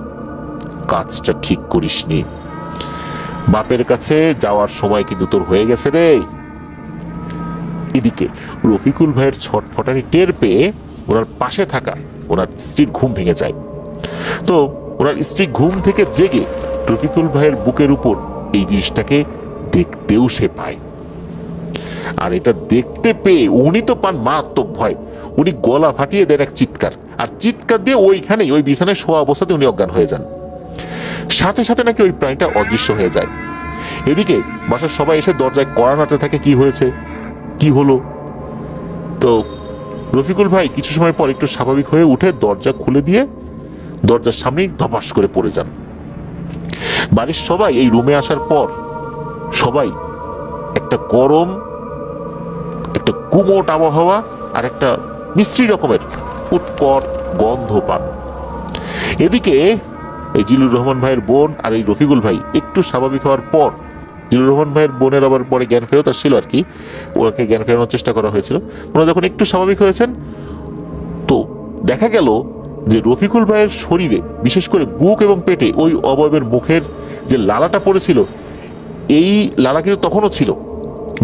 কাজটা ঠিক করিসনি, বাপের কাছে যাওয়ার সময় কিন্তু তোর হয়ে গেছে রে। এদিকে রফিকুল ভাইয়ের ছটফটানি টের পেয়ে ওনার পাশে থাকা ওনার স্ত্রীর ঘুম ভেঙে যায়। তো ওনার স্ত্রী ঘুম থেকে জেগে রফিকুল ভাইয়ের বুকের উপর এই জিনিসটাকে দেখতেও সে পায়। আর এটা দেখতে পেয়ে উনি তো পান মারাত্মক ভয়। উনি গলা ফাটিয়ে দেন এক চিৎকার, আর চিৎকার দিয়ে ওইখানেই ওই বিছানায় শোয়া অবস্থাতে উনি অজ্ঞান হয়ে যান। সাথে সাথে নাকি ওই প্রাণীটা অদৃশ্য হয়ে যায়। এদিকে বাসার সবাই এসে দরজায় কড়া নাড়তে থাকে, কি হয়েছে, কি হলো। তো রফিকুল ভাই কিছু সময় পর একটু স্বাভাবিক হয়ে উঠে দরজা খুলে দিয়ে দরজার সামনেই ধপাস করে পড়ে যান। বাড়ির সবাই এই রুমে আসার পর সবাই একটা গরম, একটা কুমোট আবহাওয়া আর একটা মিশ্রী রকমের উৎকট গন্ধ পান। এদিকে এই জিলুর রহমান ভাইয়ের বোন আর এই রফিকুল ভাই একটু স্বাভাবিক হওয়ার পর, জিলুর রহমান ভাইয়ের বোনের আবার পরে জ্ঞান ফেরত আসছিল আর কি, ওনাকে জ্ঞান ফেরানোর চেষ্টা করা হয়েছিল। ওনারা যখন একটু স্বাভাবিক হয়েছেন, তো দেখা গেল যে রফিকুল ভাইয়ের শরীরে বিশেষ করে বুক এবং পেটে ওই অবয়বের মুখের যে লালাটা পড়েছিল, এই লালা কিন্তু তখনও ছিল,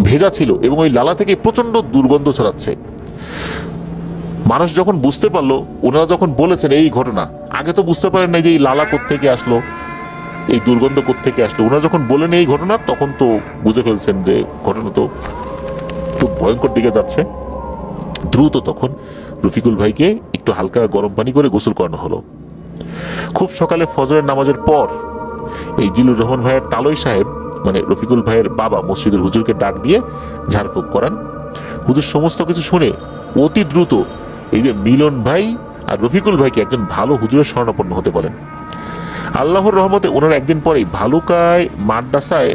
ভেজা ছিল, এবং ওই লালা থেকে প্রচন্ড দুর্গন্ধ ছড়াচ্ছে। মানুষ যখন বুঝতে পারলো, ওনারা যখন বলেছেন এই ঘটনা, আগে তো বুঝতে পারেন না যে এই লালা কোত্থেকে আসলো, এই দুর্গন্ধ কোত্থেকে আসলো। ওনারা যখন বলেন এই ঘটনা, তখন তো বুঝে ফেলছেন যে ঘটনা তো খুব ভয়ঙ্কর দিকে যাচ্ছে। দ্রুত তখন রফিকুল ভাইকে একটু হালকা গরম পানি করে গোসল করানো হলো। খুব সকালে ফজরের নামাজের পর এই জিলুর রহমান ভাইয়ের তালই সাহেব, মানে রফিকুল ভাইয়ের বাবা, মসজিদের হুজুরকে ডাক দিয়ে ঝাড়ফুঁক করান। হুজুর সমস্ত কিছু শুনে অতি দ্রুত এই যে মিলন ভাই আর রফিকুল ভাইকে একজন ভালো হুজুরের শরণাপন্ন হতে বলেন। আল্লাহর রহমতে ওনারা একদিন পরেই ভালুকায় মাদ্রাসায়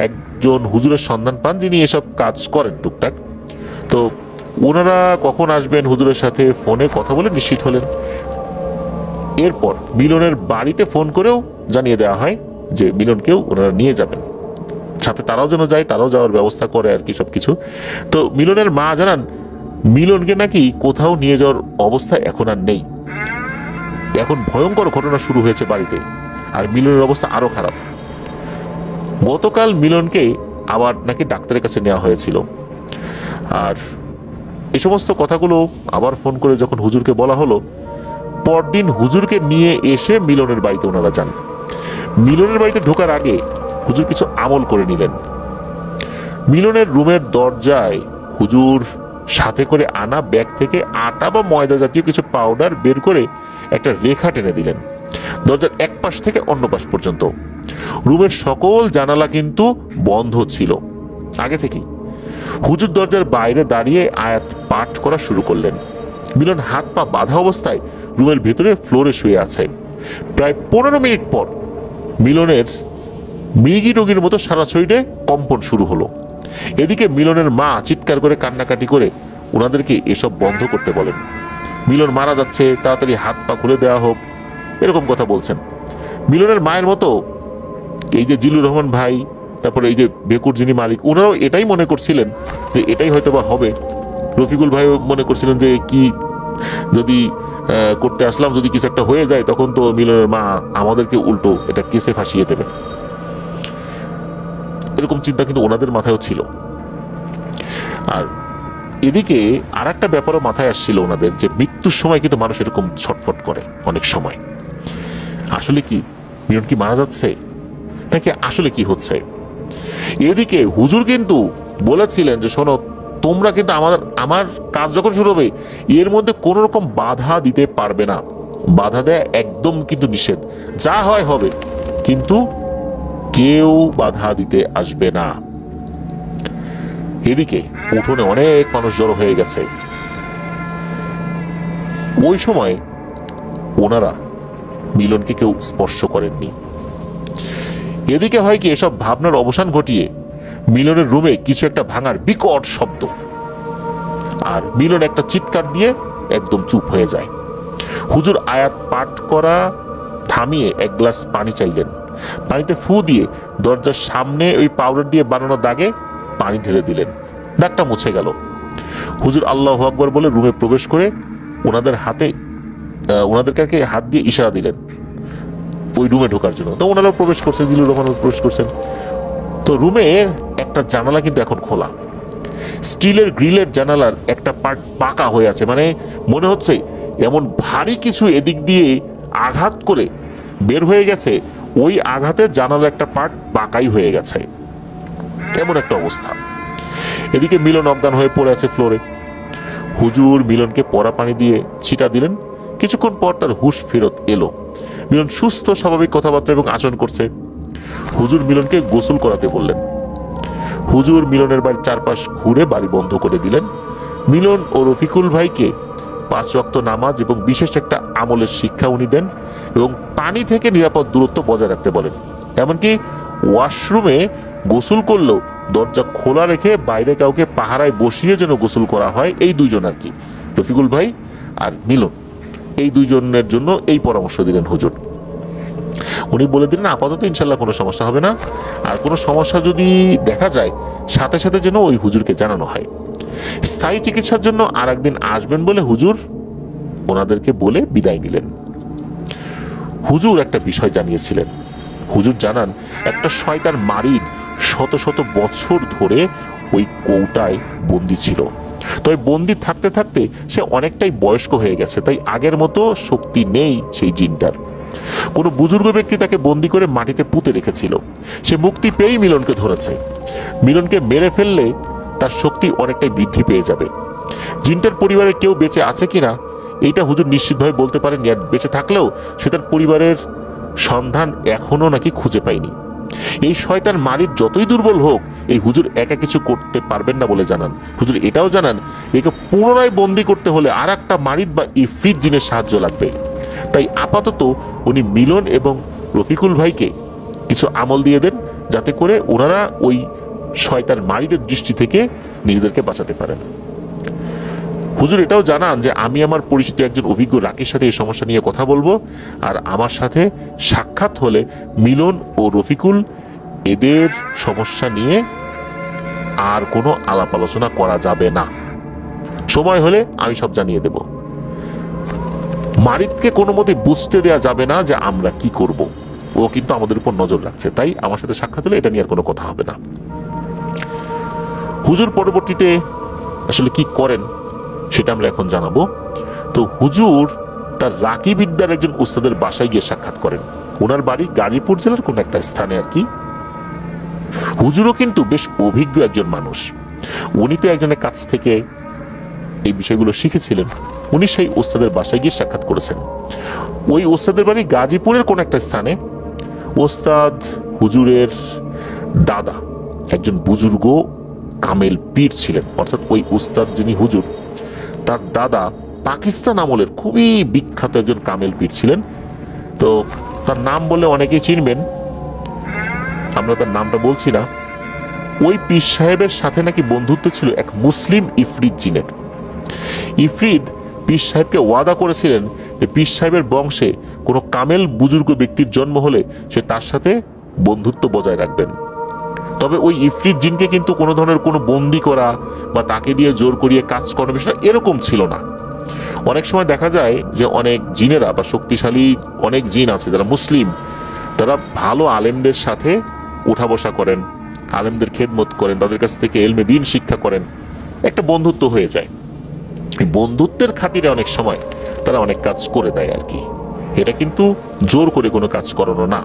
একজন হুজুরের সন্ধান পান, যিনি এসব কাজ করেন টুকটাক। তো ওনারা কখন আসবেন হুজুরের সাথে ফোনে কথা বলে নিশ্চিত হলেন। এরপর মিলনের বাড়িতে ফোন করেও জানিয়ে দেওয়া হয় যে মিলনকেও ওনারা নিয়ে যাবেন, সাথে তারাও যেন যায়, তারাও যাওয়ার ব্যবস্থা করে আর কি সবকিছু। তো মিলনের মা জানান মিলনকে নাকি কোথাও নিয়ে যাওয়ার অবস্থা এখন আর নেই। এখন ভয়ঙ্কর ঘটনা শুরু হয়েছে বাড়িতে, আর মিলনের অবস্থা আরো খারাপ। গতকাল মিলনকে আবার নাকি ডাক্তারের কাছে নেওয়া হয়েছিল, আর এই সমস্ত কথাগুলো আবার ফোন করে যখন হুজুরকে বলা হলো, পরদিন হুজুরকে নিয়ে এসে মিলনের বাড়িতে ওনারা যান। মিলনের বাড়িতে ঢোকার আগে হুজুর কিছু আমল করে নিলেন। মিলনের রুমের দরজায় হুজুর সাথে করে আনা ব্যাগ থেকে আটা বা ময়দা জাতীয় কিছু পাউডার বের করে একটা রেখা টেনে দিলেন দরজার এক পাশ থেকে অন্য পাশ পর্যন্ত। রুমের সকল জানালা কিন্তু বন্ধ ছিল আগে থেকেই। হুজুর দরজার বাইরে দাঁড়িয়ে আয়াত পাঠ করা শুরু করলেন। মিলন হাত পা বাঁধা অবস্থায় রুমের ভেতরে ফ্লোরে শুয়ে আছে। প্রায় 15 মিনিট পর মিলনের মৃগী রোগীর মতো সারা শরীরে কম্পন শুরু হলো। এদিকে মিলনের মা চিৎকার করে কান্নাকাটি করে ওনাদেরকে এসব বন্ধ করতে বলেন। মিলন মারা যাচ্ছে, তাড়াতাড়ি হাত পা খুলে দেওয়া হোক, এরকম কথা বলছেন। মিলনের মায়ের মতো এই যে জিলুর রহমান ভাই, তারপরে এই যে বেকুর যিনি মালিক, ওনারাও এটাই মনে করছিলেন যে এটাই হয়তো বা হবে। রফিকুল ভাইও মনে করছিলেন যে কি যদি করতে আসলাম, যদি কিছু একটা হয়ে যায় তখন তো মিলনের মা আমাদেরকে উল্টো এটা কেসে ফাঁসিয়ে দেবেন, এরকম চিন্তা কিন্তু ওনাদের মাথায়ও ছিল। আর এদিকে আর একটা ব্যাপারও মাথায় আসছিল ওনাদের, যে মৃত্যুর সময় কিন্তু মানুষ এরকম ছটফট করে অনেক সময়। আসলে কি মিলন কি মারা যাচ্ছে, নাকি আসলে কি হচ্ছে? এদিকে হুজুর কিন্তু বলেছিলেন যে শোনো, তোমরা কিন্তু আমার কাজ যখন শুরু হবে এর মধ্যে কোন রকম বাধা দিতে পারবে না, বাধা দেয়া একদম কিন্তু নিষেধ, যা হয় হবে, কিন্তু কেউ বাধা দিতে আসবে না। এদিকে উঠোনে অনেক মানুষ জড়ো হয়ে গেছে। ওই সময় ওনারা মিলনকে কেউ স্পর্শ করেননি। এদিকে হয় কি, এসব ভাবনার অবসান ঘটিয়ে মিলনের রুমে কিছু একটা ভাঙার বিকট শব্দ, আর মিলন একটা চিৎকার দিয়ে একদম চুপ হয়ে যায়। হুজুর আয়াত পাঠ করা থামিয়ে এক গ্লাস পানি চাইলেন। পানিতে ফু দিয়ে দরজার সামনে ওই পাউডার দিয়ে বানানো দাগে পানি ঢেলে দিলেন। দাগটা মুছে গেল। হুজুর আল্লাহু আকবার বলে রুমে প্রবেশ করে ওনাদেরকে হাত দিয়ে ইশারা দিলেন ওই রুমে ঢোকার জন্য। তো ওনারাও প্রবেশ করছেন, জিলুর রহমান প্রবেশ করছেন। তো রুমের একটা জানালা কিন্তু এখন খোলা। স্টিলের গ্রিলের জানালার একটা পার্ট বাঁকা হয়ে আছে, মানে মনে হচ্ছে এমন ভারী কিছু এদিক দিয়ে আঘাত করে বের হয়ে গেছে, ওই আঘাতে জানালার একটা পার্ট বাঁকাই হয়ে গেছে, এমন একটা অবস্থা। এদিকে মিলন অজ্ঞান হয়ে পড়ে আছে ফ্লোরে। হুজুর মিলনকে পরা পানি দিয়ে ছিটা দিলেন। কিছুক্ষণ পর তার হুঁশ ফেরত এলো। মিলন সুস্থ স্বাভাবিক কথাবার্তা এবং আচরণ করছে। হুজুর মিলনকে গোসল করাতে বললেন। হুজুর মিলনের বাড়ির চারপাশ ঘুরে বাড়ি বন্ধ করে দিলেন। মিলন ও রফিকুল ভাইকে 5 ওয়াক্ত নামাজ এবং বিশেষ একটা আমলের শিক্ষা উনি দেন এবং পানি থেকে নিরাপদ দূরত্ব বজায় রাখতে বলেন। এমনকি ওয়াশরুমে গোসল করলেও দরজা খোলা রেখে বাইরে কাউকে পাহারায় বসিয়ে যেন গোসল করা হয়। এই দুইজন আর কি, রফিকুল ভাই আর মিলন, এই দুইজনের জন্য এই পরামর্শ দিলেন হুজুর। উনি বলে দিলেন আপাতত ইনশাল্লাহ কোনো সমস্যা হবে না, আর কোনো সমস্যা যদি দেখা যায় সাথে সাথে যেন ওই হুজুরকে জানানো হয়। স্থায়ী চিকিৎসার জন্য আর একদিন আসবেন বলে হুজুর ওনাদেরকে বলে বিদায় নিলেন। হুজুর একটা বিষয় জানিয়েছিলেন। হুজুর জানান একটা শয়তান মারিদ শত শত বছর ধরে ওই কৌটায় বন্দি ছিল। তবে বন্দি থাকতে থাকতে সে অনেকটাই বয়স্ক হয়ে গেছে, তাই আগের মতো শক্তি নেই সেই জিনটার। কোনো বুজুর্গ ব্যক্তি তাকে বন্দি করে মাটিতে পুঁতে রেখেছিল। সে মুক্তি পেয়েই মিলনকে ধরেছে। মিলনকে মেরে ফেললে তার শক্তি অনেকটাই বৃদ্ধি পেয়ে যাবে। জিনটার পরিবারের কেউ বেঁচে আছে কিনা এইটা হুজুর নিশ্চিতভাবে বলতে পারেননি, আর বেঁচে থাকলেও সে তার পরিবারের সন্ধান এখনো নাকি খুঁজে পায়নি। এই শয়তান মারিদ যতই দুর্বল হোক, এই হুজুর একা কিছু করতে পারবেন না বলে জানান। হুজুর এটাও জানান একে পুনরায় বন্দি করতে হলে আর একটা মারিদ বা ইফরিত জিনের সাহায্য লাগবে। তাই আপাতত উনি মিলন এবং রফিকুল ভাইকে কিছু আমল দিয়ে দেন, যাতে করে ওনারা ওই শয়তান মারিদের দৃষ্টি থেকে নিজেদেরকে বাঁচাতে পারেন। হুজুর এটাও জানান যে আমি আমার পরিচিত একজন অভিজ্ঞ রাকির সাথে এই সমস্যা নিয়ে কথা বলবো, আর আমার সাথে সাক্ষাৎ হলে মিলন ও রফিকুল এদের সমস্যা নিয়ে আর কোনো আলাপ আলোচনা করা যাবে না। সময় হলে আমি সব জানিয়ে দেব। মারিদকে কোনো মতে বুঝতে দেওয়া যাবে না যে আমরা কি করব। ও কিন্তু আমাদের উপর নজর রাখছে, তাই আমার সাথে সাক্ষাৎ হলে এটা নিয়ে আর কোনো কথা হবে না। হুজুর পরবর্তীতে আসলে কি করেন সেটা আমরা এখন জানাবো। তো হুজুর তার রাকি বিদ্যার একজন উস্তাদের বাসায় গিয়ে সাক্ষাৎ করেন। ওনার বাড়ি গাজীপুর জেলার কোন একটা স্থানে আর কি। হুজুরও কিন্তু বেশ অভিজ্ঞ একজন মানুষ। উনি তো একজনের কাছ থেকে এই বিষয়গুলো শিখেছিলেন। উনি সেই ওস্তাদের বাসায় গিয়ে সাক্ষাৎ করেছেন। ওই ওস্তাদের বাড়ি গাজীপুরের কোন একটা স্থানে। ওস্তাদ হুজুরের দাদা একজন বুজুর্গ কামেল পীর ছিলেন, অর্থাৎ ওই ওস্তাদ যিনি হুজুর, তার দাদা পাকিস্তান আমলের খুবই বিখ্যাত একজন কামেল পীর ছিলেন। তো তার নাম বলে অনেকেই চিনবেন, আমরা তার নামটা বলছি না। ওই পীর সাহেবের সাথে নাকি বন্ধুত্ব ছিল এক মুসলিম ইফরিত জিনের। ইফরিত পীর সাহেবকে ওয়াদা করেছিলেন যে পীর সাহেবের বংশে কোনো কামেল বুজুর্গ ব্যক্তির জন্ম হলে সে তার সাথে বন্ধুত্ব বজায় রাখবেন। তবে ওই ইফরিত জিনকে কিন্তু কোনো ধরনের কোনো বন্দি করা বা তাকে দিয়ে জোর করিয়ে কাজ করানো বিষয় এরকম ছিল না। অনেক সময় দেখা যায় যে অনেক জিনেরা বা শক্তিশালী অনেক জিন আছে যারা মুসলিম, তারা ভালো আলেমদের সাথে উঠা বসা করেন, আলেমদের খেদমত করেন, তাদের কাছ থেকে এলমে দ্বীন শিক্ষা করেন, একটা বন্ধুত্ব হয়ে যায়। এই বন্ধুত্বের খাতিরে অনেক সময় তারা অনেক কাজ করে দেয় আর কি। এটা কিন্তু জোর করে কোনো কাজ করানো না।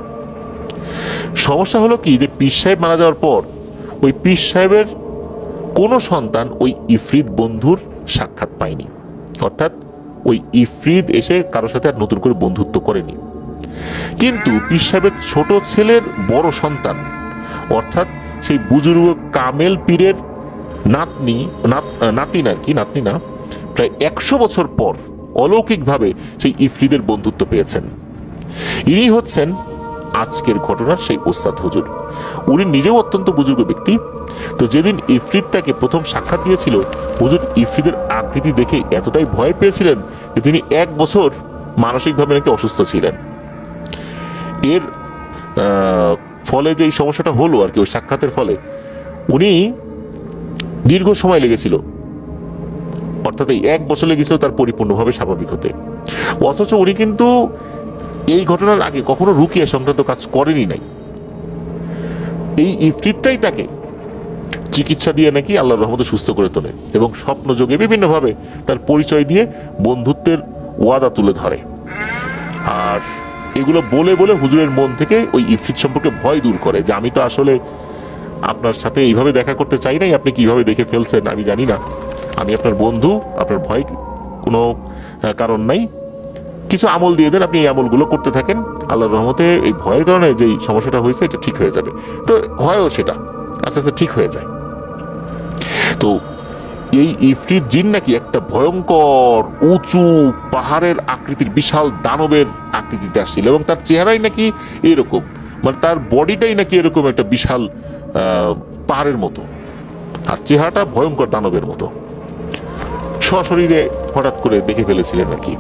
সমস্যা হলো কি, যে পীর সাহেব মারা যাওয়ার পর ওই পীর সাহেবের কোনো সন্তান ওই ইফরিত বন্ধুর সাক্ষাৎ পায়নি, অর্থাৎ ওই ইফরিত এসে কারোর সাথে আর নতুন করে বন্ধুত্ব করেনি। কিন্তু পীর সাহেবের ছোট ছেলের বড় সন্তান, অর্থাৎ সেই বুজুর্গ কামেল পীরের নাতনি না, প্রায় 100 বছর পর অলৌকিকভাবে সেই ইফরিদের বন্ধুত্ব পেয়েছেন। ইনি হচ্ছেন আজকের ঘটনার সেই ওস্তাদ হুজুর। উনি নিজেও অত্যন্ত বুজুর্গ ব্যক্তি। তো যেদিন ইফরিত তাকে প্রথম সাক্ষাৎ দিয়েছিল, হুজুর ইফরিদের আকৃতি দেখে এতটাই ভয় পেয়েছিলেন যে তিনি 1 বছর মানসিকভাবে নাকি অসুস্থ ছিলেন। এর ফলে যে এই সমস্যাটা হলো আর কি, ওই সাক্ষাতের ফলে উনি দীর্ঘ সময় লেগেছিল, অর্থাৎ এই 1 বছর লেগেছিল তার পরিপূর্ণভাবে স্বাভাবিক হতে। অথচ উনি কিন্তু এই ঘটনার আগে কখনো রুকিয়া সংক্রান্ত কাজ করেনি নাই। এই ইফরিতটাই তাকে চিকিৎসা দিয়ে নাকি আল্লাহর রহমতে সুস্থ করে তোলে এবং স্বপ্নযোগে বিভিন্নভাবে তার পরিচয় দিয়ে বন্ধুত্বের ওয়াদা তুলে ধরে। আর এগুলো বলে বলে হুজুরের মন থেকে ওই ইফরিত সম্পর্কে ভয় দূর করে, যে আমি তো আসলে আপনার সাথে এইভাবে দেখা করতে চাই নাই, আপনি কিভাবে দেখে ফেলছেন আমি জানি না, আমি আপনার বন্ধু, আপনার ভয় কোনো কারণ নাই, কিছু আমল দিয়ে দেন, আপনি এই আমলগুলো করতে থাকেন, আল্লাহর রহমতে এই ভয়ের কারণে যেই সমস্যাটা হয়েছে এটা ঠিক হয়ে যাবে। তো হয়ও সেটা আস্তে আস্তে ঠিক হয়ে যায়। তো এই ইফরিত জিন নাকি একটা ভয়ঙ্কর উঁচু পাহাড়ের আকৃতির বিশাল দানবের আকৃতিতে আসছিল এবং তার চেহারাই নাকি এরকম, মানে তার বডিটাই নাকি এরকম একটা বিশাল পাহাড়ের মতো, আর চেহারাটা ভয়ঙ্কর দানবের মতো। সশরীরে হঠাৎ করে দেখে ফেলেছিলেন নাকি।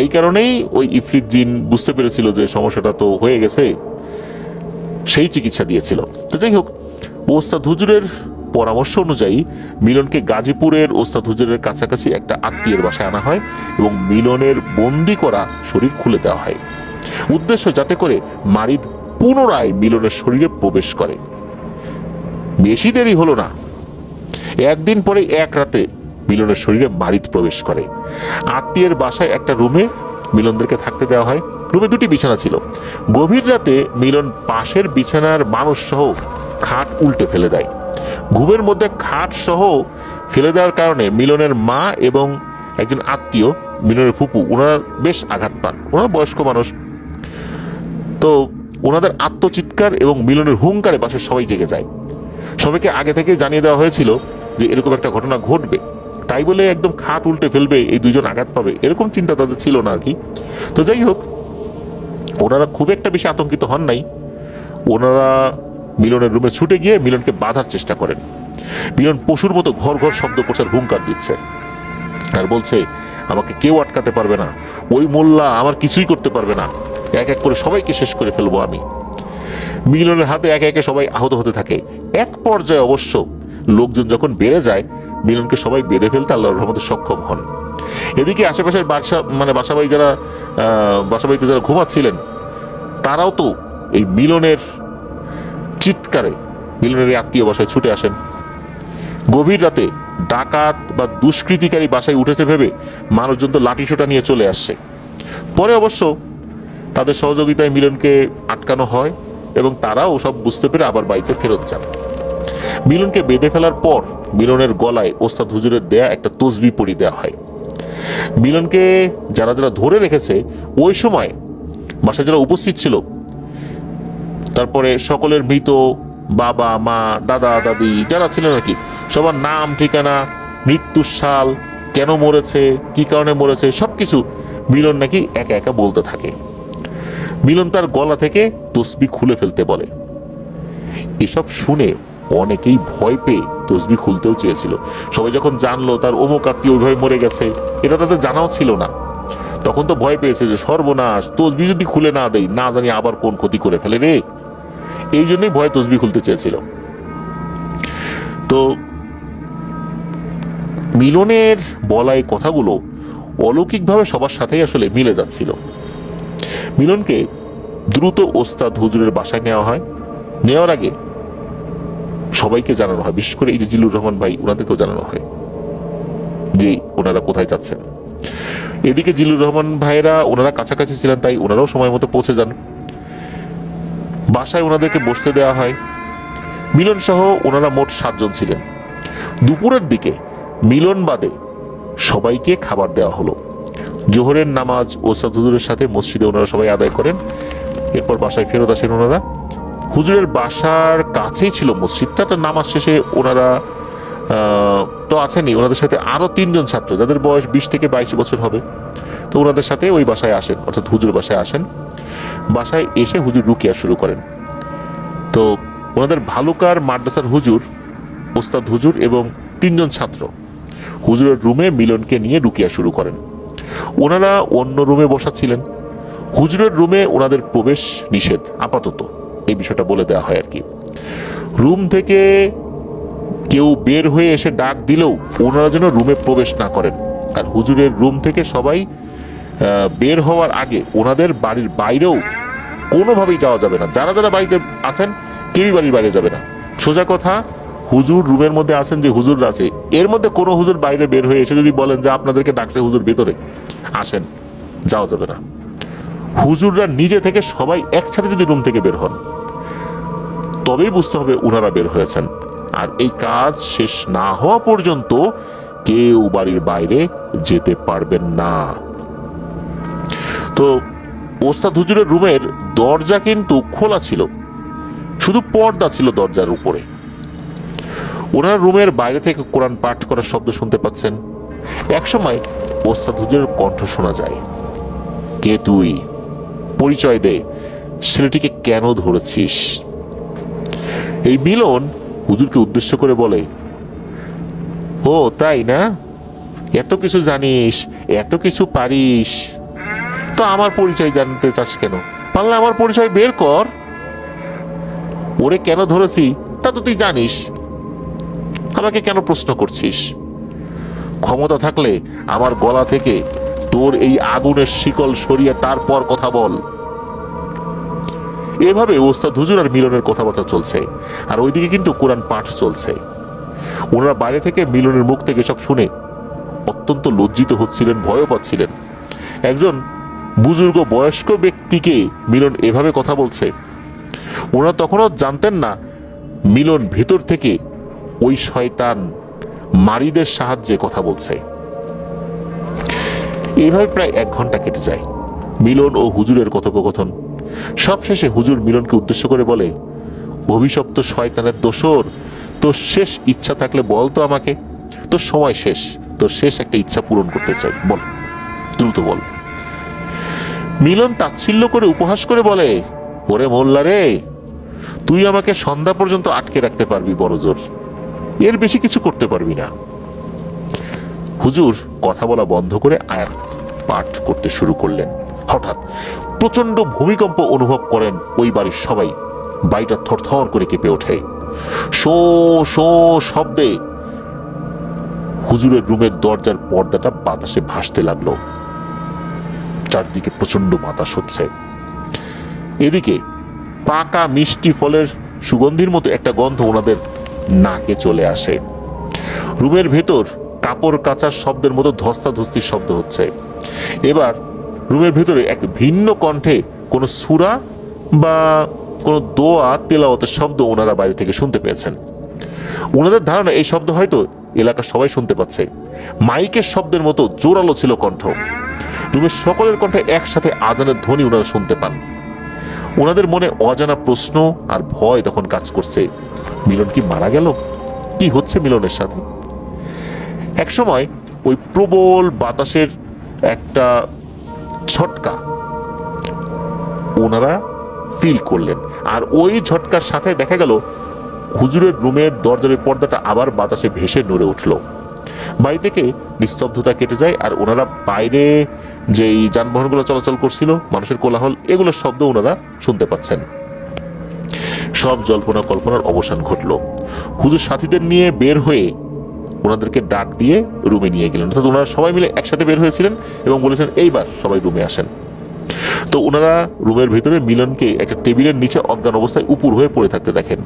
এই কারণেই ওই ইফরিত জিন বুঝতে পেরেছিল যে সমস্যাটা তো হয়ে গেছে, সেই চিকিৎসা দিয়েছিল। তো যাই হোক, ওস্তাদ হুজুরের পরামর্শ অনুযায়ী মিলনকে গাজীপুরের ওস্তাদ হুজুরের কাছাকাছি একটা আত্মীয়ের বাসায় আনা হয় এবং মিলনের বন্দি করা শরীর খুলে দেওয়া হয়, উদ্দেশ্য যাতে করে মারিদ পুনরায় মিলনের শরীরে প্রবেশ করে। বেশি দেরি হলো না, 1 দিন পরে 1 রাতে মিলনের শরীরে মারিদ প্রবেশ করে। আত্মীয়ের বাসায় একটা রুমে মিলনদেরকে থাকতে দেওয়া হয়। রুমে 2টি বিছানা ছিল। গভীর রাতে মিলন পাশের বিছানার মানুষ সহ খাট উল্টে ফেলে দেয়। ঘুমের মধ্যে খাট সহ ফেলে দেওয়ার কারণে মিলনের মা এবং একজন আত্মীয়, মিলনের ফুপু, ওনারা বেশ আঘাত পান। ওনারা বয়স্ক মানুষ, তো ওনাদের আত্মচিৎকার এবং মিলনের হুঙ্কারে বাসার সবাই জেগে যায়। সবাইকে আগে থেকে জানিয়ে দেওয়া হয়েছিল যে এরকম একটা ঘটনা ঘটবে, তাই বলে একদম খাট উল্টে ফেলবে, এই 2জন আঘাত পাবে, এরকম চিন্তা তাদের ছিল না আর কি। তো যাই হোক, ওনারা খুব একটা বেশি আতঙ্কিত হন নাই। ওনারা মিলনের রুমে ছুটে গিয়ে মিলনকে বাঁধার চেষ্টা করেন। মিলন পশুর মতো ঘর ঘর শব্দ করছে আর হুঙ্কার দিচ্ছে আর বলছে, আমাকে কেউ আটকাতে পারবে না, ওই মোল্লা আমার কিছুই করতে পারবে না, এক এক করে সবাইকে শেষ করে ফেলবো আমি। মিলনের হাতে একে একে সবাই আহত হতে থাকে। এক পর্যায়ে অবশ্য লোকজন যখন বেড়ে যায়, মিলনকে সবাই বেঁধে ফেলতে আল্লাহর রহমতে সক্ষম হন। এদিকে আশেপাশের বাসাবাড়িতে যারা ঘুমাচ্ছিলেন তারাও তো এই মিলনের চিৎকারে মিলনের আত্মীয় বাসায় ছুটে আসেন। গভীর রাতে ডাকাত বা দুষ্কৃতিকারী বাসায় উঠেছে ভেবে মানুষজন তো লাঠিসোঁটা নিয়ে চলে আসছে। পরে অবশ্য তাদের সহযোগিতায় মিলনকে আটকানো হয় এবং তারাও সব বুঝতে পেরে আবার বাড়িতে ফেরত যান। মিলনকে বেঁধে ফেলার পর মিলনের গলায় ওস্তাদ হুজুরের দেয়া একটা তসবি পরিয়ে দেওয়া হয়। মিলনকে যারা যারা ধরে রেখেছে ওই সময় বাসায় যারা উপস্থিত ছিল, তারপরে সকলের মৃত বাবা মা দাদা দাদি যারা ছিলেন আর কি, সবার নাম ঠিকানা, মৃত্যুর সাল, কেন মরেছে, কি কারণে মরেছে, সবকিছু মিলন নাকি একা একা বলতে থাকে। মিলন তার গলা থেকে তসবি খুলে ফেলতে বলে। এসব শুনে অনেকেই ভয় পেয়ে তসবি খুলতেও চেয়েছিল। সবাই যখন জানলো তার অমুক আত্মীয় ওইভাবে মরে গেছে, এটা তাদের জানাও ছিল না, তখন তো ভয় পেয়েছে যে সর্বনাশ, তসবি যদি খুলে না দেই, না জানি আবার কোন ক্ষতি করে ফেলে রে। এই জন্যই ভয় তসবি খুলতে চেয়েছিল। তো মিলনের বলা এই কথাগুলো অলৌকিকভাবে সবার সাথেই আসলে মিলে যাচ্ছিল। মিলনকে দ্রুত ওস্তাদ হুজুরের বাসায় নেওয়া হয়। নেওয়ার আগে সবাইকে জানানো হয়, বিশেষ করে এই যে জিল্লুর রহমান ভাই, ওনাদেরকেও জানানো হয় যে ওনারা কোথায় যাচ্ছেন। এদিকে জিল্লুর রহমান ভাইরা ওনারা কাছাকাছি ছিলেন, তাই ওনারাও সময় মতো পৌঁছে যান। বাসায় ওনাদেরকে বসতে দেওয়া হয়। মিলন সহ ওনারা মোট 7 জন ছিলেন। দুপুরের দিকে মিলন বাদে সবাইকে খাবার দেওয়া হলো। জোহরের নামাজ ওস্তাদ হুজুরের সাথে মসজিদে ওনারা সবাই আদায় করেন। এরপর বাসায় ফেরত আসেন ওনারা। হুজুরের বাসার কাছেই ছিল মসজিদটা। তো নামাজ শেষে ওনারা তো আছেনই, ওনাদের সাথে আরো 3জন ছাত্র যাদের বয়স 20 থেকে 22 বছর হবে। তো ওনাদের সাথে ওই বাসায় আসেন, অর্থাৎ হুজুর বাসায় আসেন। বাসায় এসে হুজুর রুকিয়া শুরু করেন। তো ওনাদের ভালুকার মাদ্রাসার হুজুর, ওস্তাদ হুজুর এবং 3জন ছাত্র হুজুরের রুমে মিলনকে নিয়ে রুকিয়া শুরু করেন। ওনারা অন্য রুমে বসা ছিলেন। হুজুরের রুমে ওনাদের প্রবেশ নিষেধ আপাতত, এই বিষয়টা বলে দেওয়া হয় আর কি। রুম থেকে কেউ বের হয়ে এসে ডাক দিলেও ওনারা যেন রুমে প্রবেশ না করেন। আর হুজুরের রুম থেকে সবাই বের হওয়ার আগে ওনাদের বাড়ির বাইরেও কোনোভাবেই যাওয়া যাবে না। যারা যারা বাড়িতে আছেন কেউই বাড়ির বাইরে যাবে না। সোজা কথা, হুজুর রুমের মধ্যে আছেন, যে হুজুররা আছে এর মধ্যে কোনো হুজুর বাইরে বের হয়ে এসে যদি বলেন যে আপনাদেরকে ডাকছে হুজুর ভেতরে আসেন, যাওয়া যাবে না। হুজুররা নিজে থেকে সবাই একসাথে যদি রুম থেকে বের হন তবেই বুঝতে হবে ওনারা বের হয়েছেন। আর এই কাজ শেষ না হওয়া পর্যন্ত কেউ বাড়ির বাইরে যেতে পারবেন না। তো ওস্তাদ হুজুরের রুমের দরজা কিন্তু খোলা ছিল, শুধু পর্দা ছিল দরজার উপরে। ওনার রুমের বাইরে থেকে কোরআন পাঠ করার শব্দ শুনতে পাচ্ছেন। একসময় ওস্তাদ হুজুরের কণ্ঠ শোনা যায়, কে তুই, পরিচয় দে, ছেলেটিকে কেন ধরেছিস? এই মিলন হুজুরকে উদ্দেশ্য করে বলে, ও তাই না, এত কিছু জানিস, এত কিছু পারিস, তো আমার পরিচয় জানতে চাস কেন? পারলে আমার পরিচয় বের কর। ওরে কেন ধরেছি তা তো তুই জানিস, আমাকে কেন প্রশ্ন করছিস? ক্ষমতা থাকলে আমার গলা থেকে তোর এই আগুনের শিকল সরিয়ে তারপর কথা বল। এভাবে ওস্তাদ হুজুর আর মিলনের কথাবার্তা চলছে, আর ওইদিকে কিন্তু কোরআন পাঠ চলছে। ওনারা বাইরে থেকে মিলনের মুখ থেকে সব শুনে অত্যন্ত লজ্জিত হচ্ছিলেন, ভয়ও পাচ্ছিলেন। একজন বুজুর্গ বয়স্ক ব্যক্তিকে মিলন এভাবে কথা বলছে, ওনারা তখনও জানতেন না মিলন ভেতর থেকে ওই শয়তান মারিদের সাহায্যে কথা বলছে। এইভাবে প্রায় 1 ঘন্টা কেটে যায়, মিলন ও হুজুরের কথোপকথন। সবশেষে হুজুর মিলনকে উদ্দেশ্য করে বলে, অভিশপ্ত শয়তানের দোসর, তোর শেষ ইচ্ছা থাকলে বল তো আমাকে, তোর সময় শেষ, তোর শেষ একটা ইচ্ছা পূরণ করতে চাই, বল, দ্রুত বল। মিলন তাচ্ছিল্য করে উপহাস করে বলে, ওরে মোল্লা রে, তুই আমাকে সন্ধ্যা পর্যন্ত আটকে রাখতে পারবি বড় জোর, এর বেশি কিছু করতে পারবি না। হুজুর কথা বলা বন্ধ করে আয়াত পাঠ করতে শুরু করলেন। হঠাৎ প্রচন্ড ভূমিকম্প অনুভব করেন ওই বাড়ির সবাই। বাড়িটা থরথর করে কেঁপে ওঠে। শো শো শব্দে হুজুরের রুমের দরজার পর্দাটা বাতাসে ভাসতে লাগলো। চারদিকে প্রচন্ড বাতাস হচ্ছে। এদিকে পাকা মিষ্টি ফলের সুগন্ধির মতো একটা গন্ধ ওনাদের নাকে চলে আসে। রুমের ভেতর কাপড় কাচার শব্দের মতো ধস্তাধস্তির শব্দ হচ্ছে। এবার রুমের ভেতরে এক ভিন্ন কণ্ঠে কোনো সূরা বা কোনো দোয়া তেলাওয়াতের শব্দ ওনারা বাইরে থেকে শুনতে পেয়েছেন। ওনাদের ধারণা এই শব্দ হয়তো এলাকার সবাই শুনতে পাচ্ছে। মাইকের শব্দের মতো জোরালো ছিল কণ্ঠ। রুমের সকলের কণ্ঠে একসাথে আজানের ধ্বনি ওনারা শুনতে পান। ওনাদের মনে অজানা প্রশ্ন আর ভয় তখন কাজ করছে। মিলন কি মারা গেল? কি হচ্ছে মিলনের সাথে? একসময় ওই প্রবল বাতাসের একটা ঝটকা ওনারা ফিল করলেন, আর ওই ঝটকার সাথে দেখা গেল হুজুরের রুমের দরজার পর্দাটা আবার বাতাসে ভেসে নড়ে উঠল। বাড়ি থেকে নিস্তব্ধতা কেটে যায়, আর ওনারা বাইরে যেই যানবাহনগুলো চলাচল করছিল, মানুষের কোলাহল, এগুলোর শব্দ ওনারা শুনতে পাচ্ছেন। সব জল্পনা কল্পনার অবসান ঘটল। হুজুর সাথীদের নিয়ে বের হয়ে ওনাদেরকে ডাক দিয়ে রুমে নিয়ে গেলেন। অর্থাৎ ওনারা সবাই মিলে একসাথে বের হয়েছিলেন এবং বলেছেন এইবার সবাই রুমে আসেন। তো ওনারা রুমের ভেতরে মিলনকে একটা টেবিলের নিচে অজ্ঞান অবস্থায় উপুর হয়ে পড়ে থাকতে দেখেন।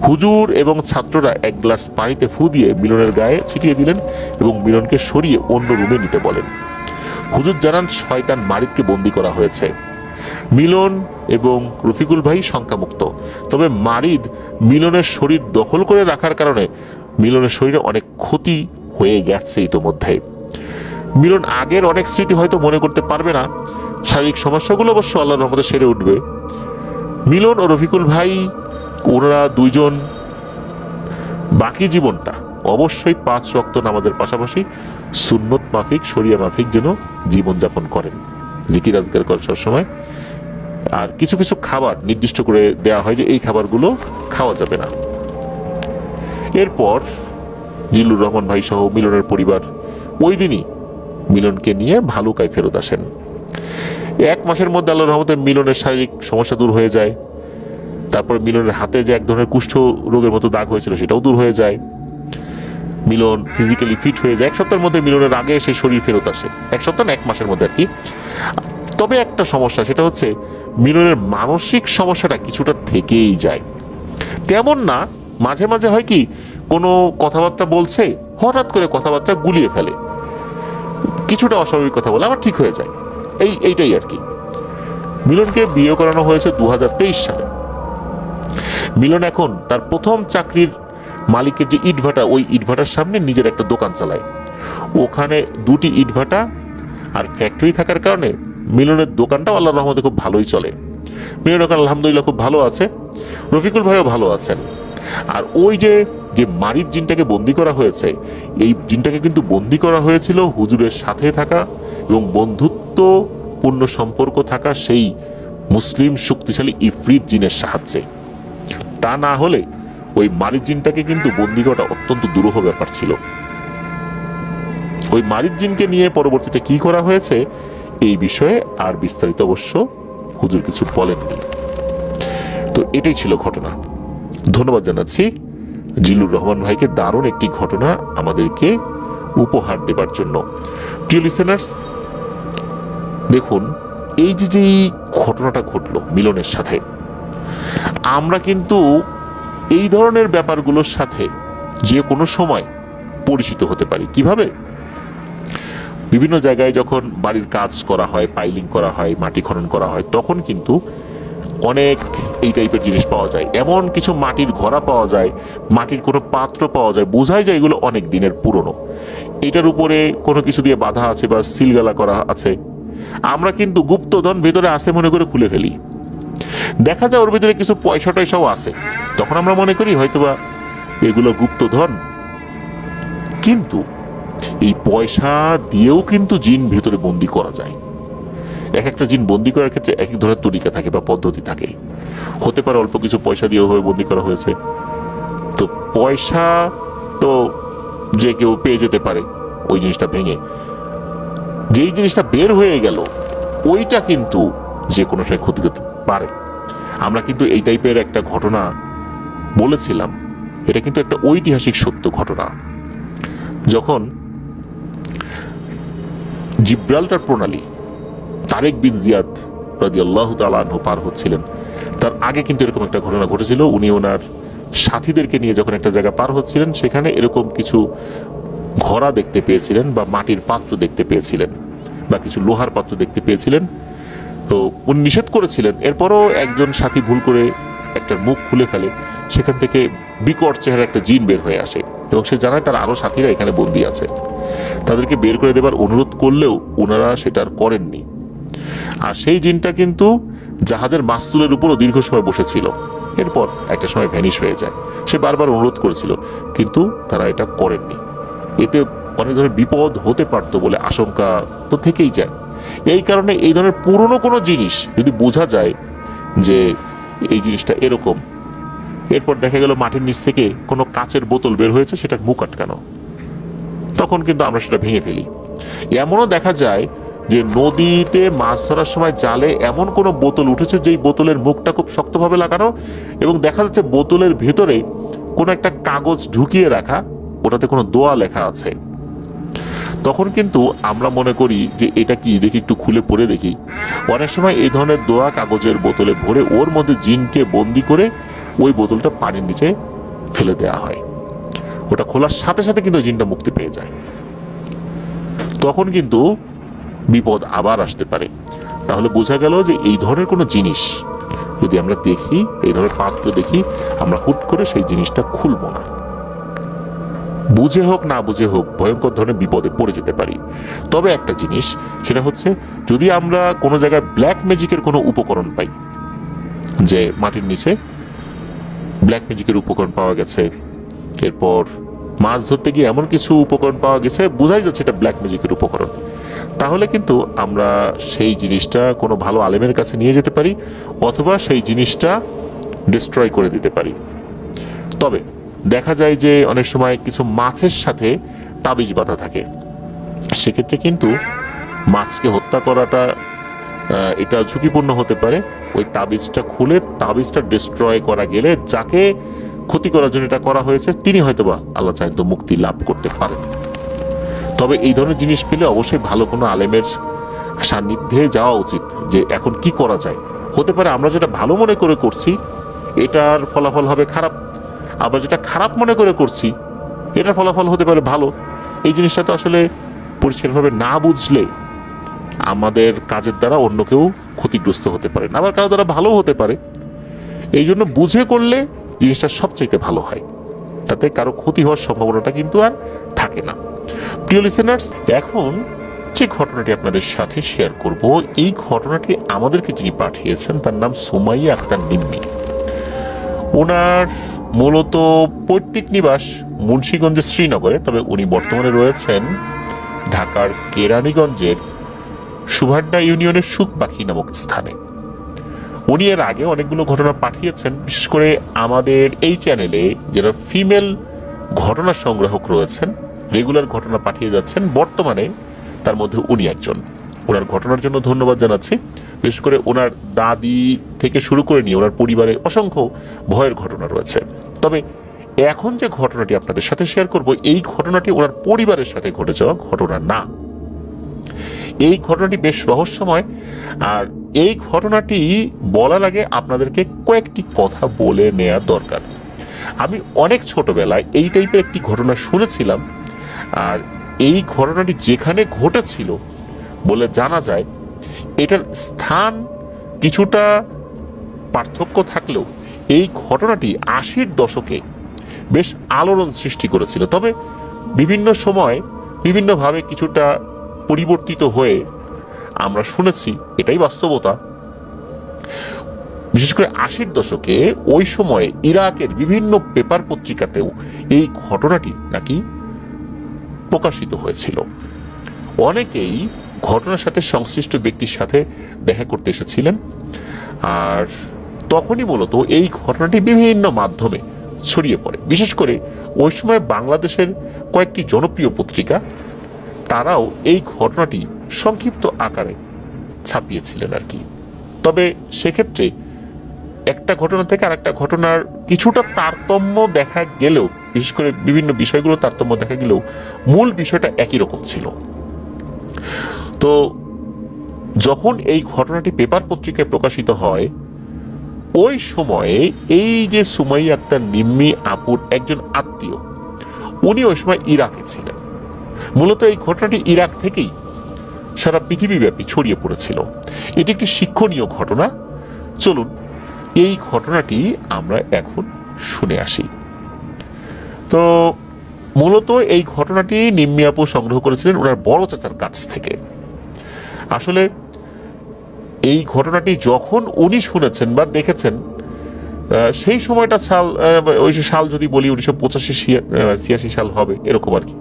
হুজুর এবং ছাত্ররা এক গ্লাস পানিতে ফু দিয়ে মিলনের গায়ে ছিটিয়ে দিলেন এবং মিলনকে সরিয়ে অন্য রুমে নিতে বলেন। হুজুর জানান শয়তান মারিদকে বন্দী করা হয়েছে। মিলন এবং রফিকুল ভাই শঙ্কামুক্ত, তবে মারিদ মিলনের শরীর দখল করে রাখার কারণে মিলনের শরীরে অনেক ক্ষতি হয়ে গেছে ইতোমধ্যে। মিলন আগের অনেক স্মৃতি হয়তো মনে করতে পারবে না, শারীরিক সমস্যাগুলো অবশ্য আল্লাহর রহমতে সেরে উঠবে। মিলন ও রফিকুল ভাই ওনারা দুইজন বাকি জীবনটা অবশ্যই 5 ওয়াক্ত নামাজের পাশাপাশি সুন্নত মাফিক, শরিয়া মাফিক যেন জীবনযাপন করেন, জিকির আজগার করেন সবসময়। আর কিছু কিছু খাবার নির্দিষ্ট করে দেয়া হয় যে এই খাবারগুলো খাওয়া যাবে না। এরপর জিল্লুর রহমান ভাই সহ মিলনের পরিবার ওই দিনই মিলনকে নিয়ে ভালুকায় ফেরত আসেন। 1 মাসের মধ্যে আল্লাহর রহমতে মিলনের শারীরিক সমস্যা দূর হয়ে যায়। তারপর মিলনের হাতে যে এক ধরনের কুষ্ঠ রোগের মতো দাগ হয়েছিল সেটাও দূর হয়ে যায়। মিলন ফিজিক্যালি ফিট হয়ে যায়। 1 সপ্তাহের মধ্যে মিলনের আগে সে শরীর ফেরত আসে, 1 সপ্তাহ না 1 মাসের মধ্যে আর কি। তবে একটা সমস্যা, সেটা হচ্ছে মিলনের মানসিক সমস্যাটা কিছুটা থেকেই যায়। তেমন না, মাঝে মাঝে হয় কি কোনো কথাবার্তা বলছে, হঠাৎ করে কথাবার্তা গুলিয়ে ফেলে, কিছুটা অস্বাভাবিক কথা বলে আবার ঠিক হয়ে যায়, এইটাই আর কি। মিলনকে বিয়ে করানো হয়েছে 2023 সালে। মিলন এখন তার প্রথম চাকরির মালিকের যে ইটভাটা, ওই ইটভাটার সামনে নিজের একটা দোকান চালায়। ওখানে 2টি ইটভাটা আর ফ্যাক্টরি থাকার কারণে মিলনের দোকানটাও আল্লাহর রহমতে খুব ভালোই চলে। মিলন এখন আলহামদুলিল্লাহ খুব ভালো আছে, রফিকুল ভাইও ভালো আছেন। আর ওই যে মারিদ জিনটাকে বন্দি করা হয়েছে, এই জিনটাকে কিন্তু বন্দি করা হয়েছিল হুজুরের সাথে থাকা এবং বন্ধুত্বপূর্ণ সম্পর্ক থাকা সেই মুসলিম শক্তিশালী ইফরিত জিনের সাহায্যে। তা না হলে ওই মারিদ জিনটাকে কিন্তু বন্দি করাটা অত্যন্ত দুরূহ ব্যাপার ছিল। ওই মারিদ জিনকে নিয়ে পরবর্তীতে কি করা হয়েছে এই বিষয়ে আর বিস্তারিত অবশ্য হুজুর কিছু বলেননি। তো এটাই ছিল ঘটনা। ধন্যবাদ জানাচ্ছি জিল্লুর রহমান ভাইকে দারুণ একটি ঘটনা আমাদেরকে উপহার দেবার জন্য। প্রিয় লিসেনার্স, দেখুন এই যে ঘটনাটা ঘটলো মিলনের সাথে, আমরা কিন্তু এই ধরনের ব্যাপারগুলোর সাথে যে কোনো সময় পরিচিত হতে পারি। কিভাবে? বিভিন্ন জায়গায় যখন বাড়ির কাজ করা হয়, পাইলিং করা হয়, মাটি খনন করা হয়, তখন কিন্তু অনেক এই টাইপের জিনিস পাওয়া যায়। এমন কিছু মাটির ঘড়া পাওয়া যায়, মাটির কোনো পাত্র পাওয়া যায়, বোঝাই যায় এগুলো অনেক দিনের পুরনো। এটার উপরে কোনো কিছু দিয়ে বাঁধা আছে বা সিলগালা করা আছে। আমরা কিন্তু গুপ্তধন ভেতরে আছে মনে করে খুলে ফেলি, দেখা যায় ওর ভিতরে কিছু পয়সা টয়সাও আছে, তখন আমরা মনে করি হয়তোবা এগুলো গুপ্তধন। কিন্তু এই পয়সা দিয়েও কিন্তু জিন ভেতরে বন্দি করা যায়। এক একটা জিন বন্দি করার ক্ষেত্রে এক এক ধরনের তরিকা থাকে বা পদ্ধতি থাকে। হতে পারে অল্প কিছু পয়সা দিয়ে ওভাবে বন্দি করা হয়েছে। তো পয়সা তো যে কেউ পেয়ে যেতে পারে ওই জিনিসটা ভেঙে, যেই জিনিসটা বের হয়ে গেল ওইটা কিন্তু যে কোনো সময় ক্ষতি করতে পারে। আমরা কিন্তু এই টাইপের একটা ঘটনা বলেছিলাম, এটা কিন্তু একটা ঐতিহাসিক সত্য ঘটনা। যখন জিব্রাল্টার প্রণালী তারেক বিন জিয়াদ রাদিয়াল্লাহু তাআলা আনহু পার হচ্ছিলেন, তার আগে কিন্তু এরকম একটা ঘটনা ঘটেছিল। উনি ওনার সাথীদেরকে নিয়ে যখন একটা জায়গা পার হচ্ছিলেন, সেখানে এরকম কিছু ঘড়া দেখতে পেয়েছিলেন বা মাটির পাত্র দেখতে পেয়েছিলেন বা কিছু লোহার পাত্র দেখতে পেয়েছিলেন। তো উনি নিষেধ করেছিলেন, এরপরও একজন সাথী ভুল করে একটা মুখ খুলে ফেলে, সেখান থেকে বিকট চেহারা একটা জিন বের হয়ে আসে এবং সে জানায় তার আরো সাথীরা এখানে বন্দী আছে। তাদেরকে বের করে দেবার অনুরোধ করলেও ওনারা সেটা আর করেননি। আর সেই জিনটা কিন্তু জাহাজের মাস্তুলের উপরও দীর্ঘ সময় বসেছিল, এরপর একটা সময় ভ্যানিশ হয়ে যায়। সে বারবার অনুরোধ করেছিল, কিন্তু তারা এটা করেননি। এতে অনেক ধরনের বিপদ হতে পারতো বলে আশঙ্কা তো থেকেই যায়। এই কারণে এই ধরনের পুরনো কোনো জিনিস যদি বোঝা যায় যে এই জিনিসটা এরকম, এরপর দেখা গেল মাটির নিচ থেকে কোনো কাচের বোতল বের হয়েছে, সেটার মুখ আটকানো, তখন কিন্তু আমরা সেটা ভেঙে ফেলি। এমনও দেখা যায় যে নদীতে মাছ ধরার সময় জালে এমন কোনো বোতল উঠেছে যেই বোতলের মুখটা খুব শক্তভাবে লাগানো এবং দেখা যাচ্ছে বোতলের ভেতরে কোনো একটা কাগজ ঢুকিয়ে রাখা, ওটাতে কোনো দোয়া লেখা আছে। তখন কিন্তু আমরা মনে করি যে এটা কি, দেখি একটু খুলে পড়ে দেখি। অনেক সময় এই ধরনের দোয়া কাগজের বোতলে ভরে ওর মধ্যে জিনকে বন্দি করে ওই বোতলটা পানির নিচে ফেলে দেওয়া হয়। ওটা খোলার সাথে সাথে কিন্তু জিনটা মুক্তি পেয়ে যায়। তখন কিন্তু বিপদ আবার আসতে পারে। তাহলে বোঝা গেল যে এই ধরনের কোনো জিনিস যদি আমরা দেখি, এই ধরনের পাত্র দেখি, আমরা হুট করে সেই জিনিসটা খুলবো না। বুঝে হোক না বুঝে হোক ভয়ঙ্কর ধরনের বিপদে পড়ে যেতে পারি। তবে একটা জিনিস, সেটা হচ্ছে যদি আমরা কোনো জায়গায় ব্ল্যাক ম্যাজিকের কোনো উপকরণ পাই, যে মাটির নিচে ব্ল্যাক ম্যাজিকের উপকরণ পাওয়া গেছে, এরপর মাছ ধরতে গিয়ে এমন কিছু উপকরণ পাওয়া গেছে বোঝাই যাচ্ছে এটা ব্ল্যাক ম্যাজিকের উপকরণ, তাহলে কিন্তু আমরা সেই জিনিসটা কোনো ভালো আলেমের কাছে নিয়ে যেতে পারি, অথবা সেই জিনিসটা ডিস্ট্রয় করে দিতে পারি। তবে দেখা যায় যে অনেক সময় কিছু মাছের সাথে তাবিজ বাঁধা থাকে, সেক্ষেত্রে কিন্তু মাছকে হত্যা করাটা এটা ঝুঁকিপূর্ণ হতে পারে। ওই তাবিজটা খুলে তাবিজটা ডিস্ট্রয় করা গেলে যাকে ক্ষতি করার জন্য এটা করা হয়েছে তিনি হয়তোবা আল্লাহ চাইতো মুক্তি লাভ করতে পারেন। তবে এই ধরনের জিনিস পেলে অবশ্যই ভালো কোনো আলেমের সান্নিধ্যে যাওয়া উচিত, যে এখন কি করা যায়। হতে পারে আমরা যেটা ভালো মনে করে করছি এটার ফলাফল হবে খারাপ, আবার যেটা খারাপ মনে করে করছি এটার ফলাফল হতে পারে ভালো। এই জিনিসটা তো আসলে পরিষ্কারভাবে না বুঝলে আমাদের কাজের দ্বারা অন্য কেউ ক্ষতিগ্রস্ত হতে পারে, আবার কারো দ্বারা ভালো হতে পারে। এই জন্য বুঝে করলে জিনিসটা সবচাইতে ভালো হয়, তাতে কারো ক্ষতি হওয়ার সম্ভাবনাটা কিন্তু আর থাকে না। প্রিয় লিসেনার্স, এখন যে ঘটনাটি আপনাদের সাথে শেয়ার করব, এই ঘটনাটি আমাদেরকে যিনি পাঠিয়েছেন তার নাম সুমাইয়া আক্তার নিম্মি। ওনার মূলত পৈতৃক নিবাস মুন্সিগঞ্জের শ্রীনগরে, তবে উনি বর্তমানে রয়েছেন ঢাকার কেরানীগঞ্জের সুভাড্ডা ইউনিয়নের সুখপাখি নামক স্থানে। উনি এর আগে অনেকগুলো ঘটনা পাঠিয়েছেন, বিশেষ করে আমাদের এই চ্যানেলে যারা ফিমেল ঘটনা সংগ্রাহক রয়েছেন রেগুলার ঘটনা পাঠিয়ে যাচ্ছেন, বর্তমানে তার মধ্যে উনি একজন। ওনার ঘটনার জন্য ধন্যবাদ জানাচ্ছি। বিশেষ করে ওনার দাদি থেকে শুরু করে নিয়ে ওনার পরিবারে অসংখ্য ভয়ের ঘটনা রয়েছে। তবে এখন যে ঘটনাটি আপনাদের সাথে শেয়ার করব, এই ঘটনাটি ওনার পরিবারের সাথে ঘটে যাওয়া ঘটনা না। এই ঘটনাটি বেশ রহস্যময়, আর এই ঘটনাটি বলার আগে আপনাদেরকে কয়েকটি কথা বলে নেওয়া দরকার। আমি অনেক ছোটবেলায় এই টাইপের একটি ঘটনা শুনেছিলাম, আর এই ঘটনাটি যেখানে ঘটেছিল বলে জানা যায় এটার স্থান কিছুটা পার্থক্য থাকলেও এই ঘটনাটি ৮০-র দশকে বেশ আলোড়ন সৃষ্টি করেছিল। তবে বিভিন্ন সময় বিভিন্নভাবে কিছুটা পরিবর্তিত হয়ে আমরা শুনেছি, এটাই বাস্তবতা। বিশেষ করে ৮০-র দশকে ওই সময়ে ইরাকের বিভিন্ন পেপার পত্রিকাতেও এই ঘটনাটি নাকি প্রকাশিত হয়েছিল। অনেকেই ঘটনার সাথে সংশ্লিষ্ট ব্যক্তির সাথে দেখা করতে এসেছিলেন, আর তখনই মূলত এই ঘটনাটি বিভিন্ন মাধ্যমে ছড়িয়ে পড়ে। বিশেষ করে ওই সময় বাংলাদেশের কয়েকটি জনপ্রিয় পত্রিকা তারাও এই ঘটনাটি সংক্ষিপ্ত আকারে ছাপিয়েছিলেন আর কি। তবে সেক্ষেত্রে একটা ঘটনা থেকে আরেকটা ঘটনার কিছুটা তারতম্য দেখা গেলেও, বিশেষ করে বিভিন্ন বিষয়গুলো তারতম্য দেখা গেলেও মূল বিষয়টা একই রকম ছিল। তো যখন এই ঘটনাটি পেপার পত্রিকায় প্রকাশিত হয়, ওই সময়ে এই যে সুমাইয়া আক্তার নিম্মি আপুর একজন আত্মীয়, উনি ওই সময় ইরাকে ছিলেন। মূলত এই ঘটনাটি ইরাক থেকেই সারা পৃথিবীব্যাপী ছড়িয়ে পড়েছিল। এটি একটি শিক্ষণীয় ঘটনা। চলুন এই ঘটনাটি আমরা এখন শুনে আসি। তো মূলত এই ঘটনাটি নিম্মি আপু সংগ্রহ করেছিলেন ওনার বড় চাচার কাছ থেকে। আসলে এই ঘটনাটি যখন উনি শুনেছেন বা দেখেছেন, সেই সময়টা সাল, ওই সাল যদি বলি 1985-86 সাল হবে এরকম আর কি।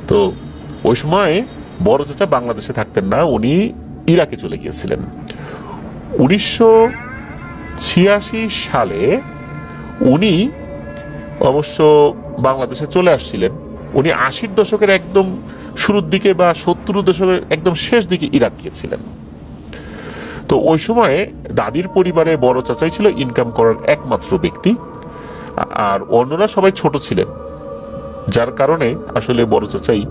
তো ওই সময় বড় চাচা বাংলাদেশে থাকতেন না, উনি ইরাকে চলে গিয়েছিলেন। 1986 সালে উনি অবশ্য বাংলাদেশে চলে আসছিলেন। উনি 80-র দশকের একদম শুরুর দিকে বা 70-র দশকের একদম শেষ দিকে ইরাক গিয়েছিলেন। তো ওই সময়ে দাদির পরিবারে বড় চাচাই ছিল ইনকাম করার একমাত্র ব্যক্তি, আর অন্যরা সবাই ছোট ছিলেন, যার কারণে আসলে বড় চাচাই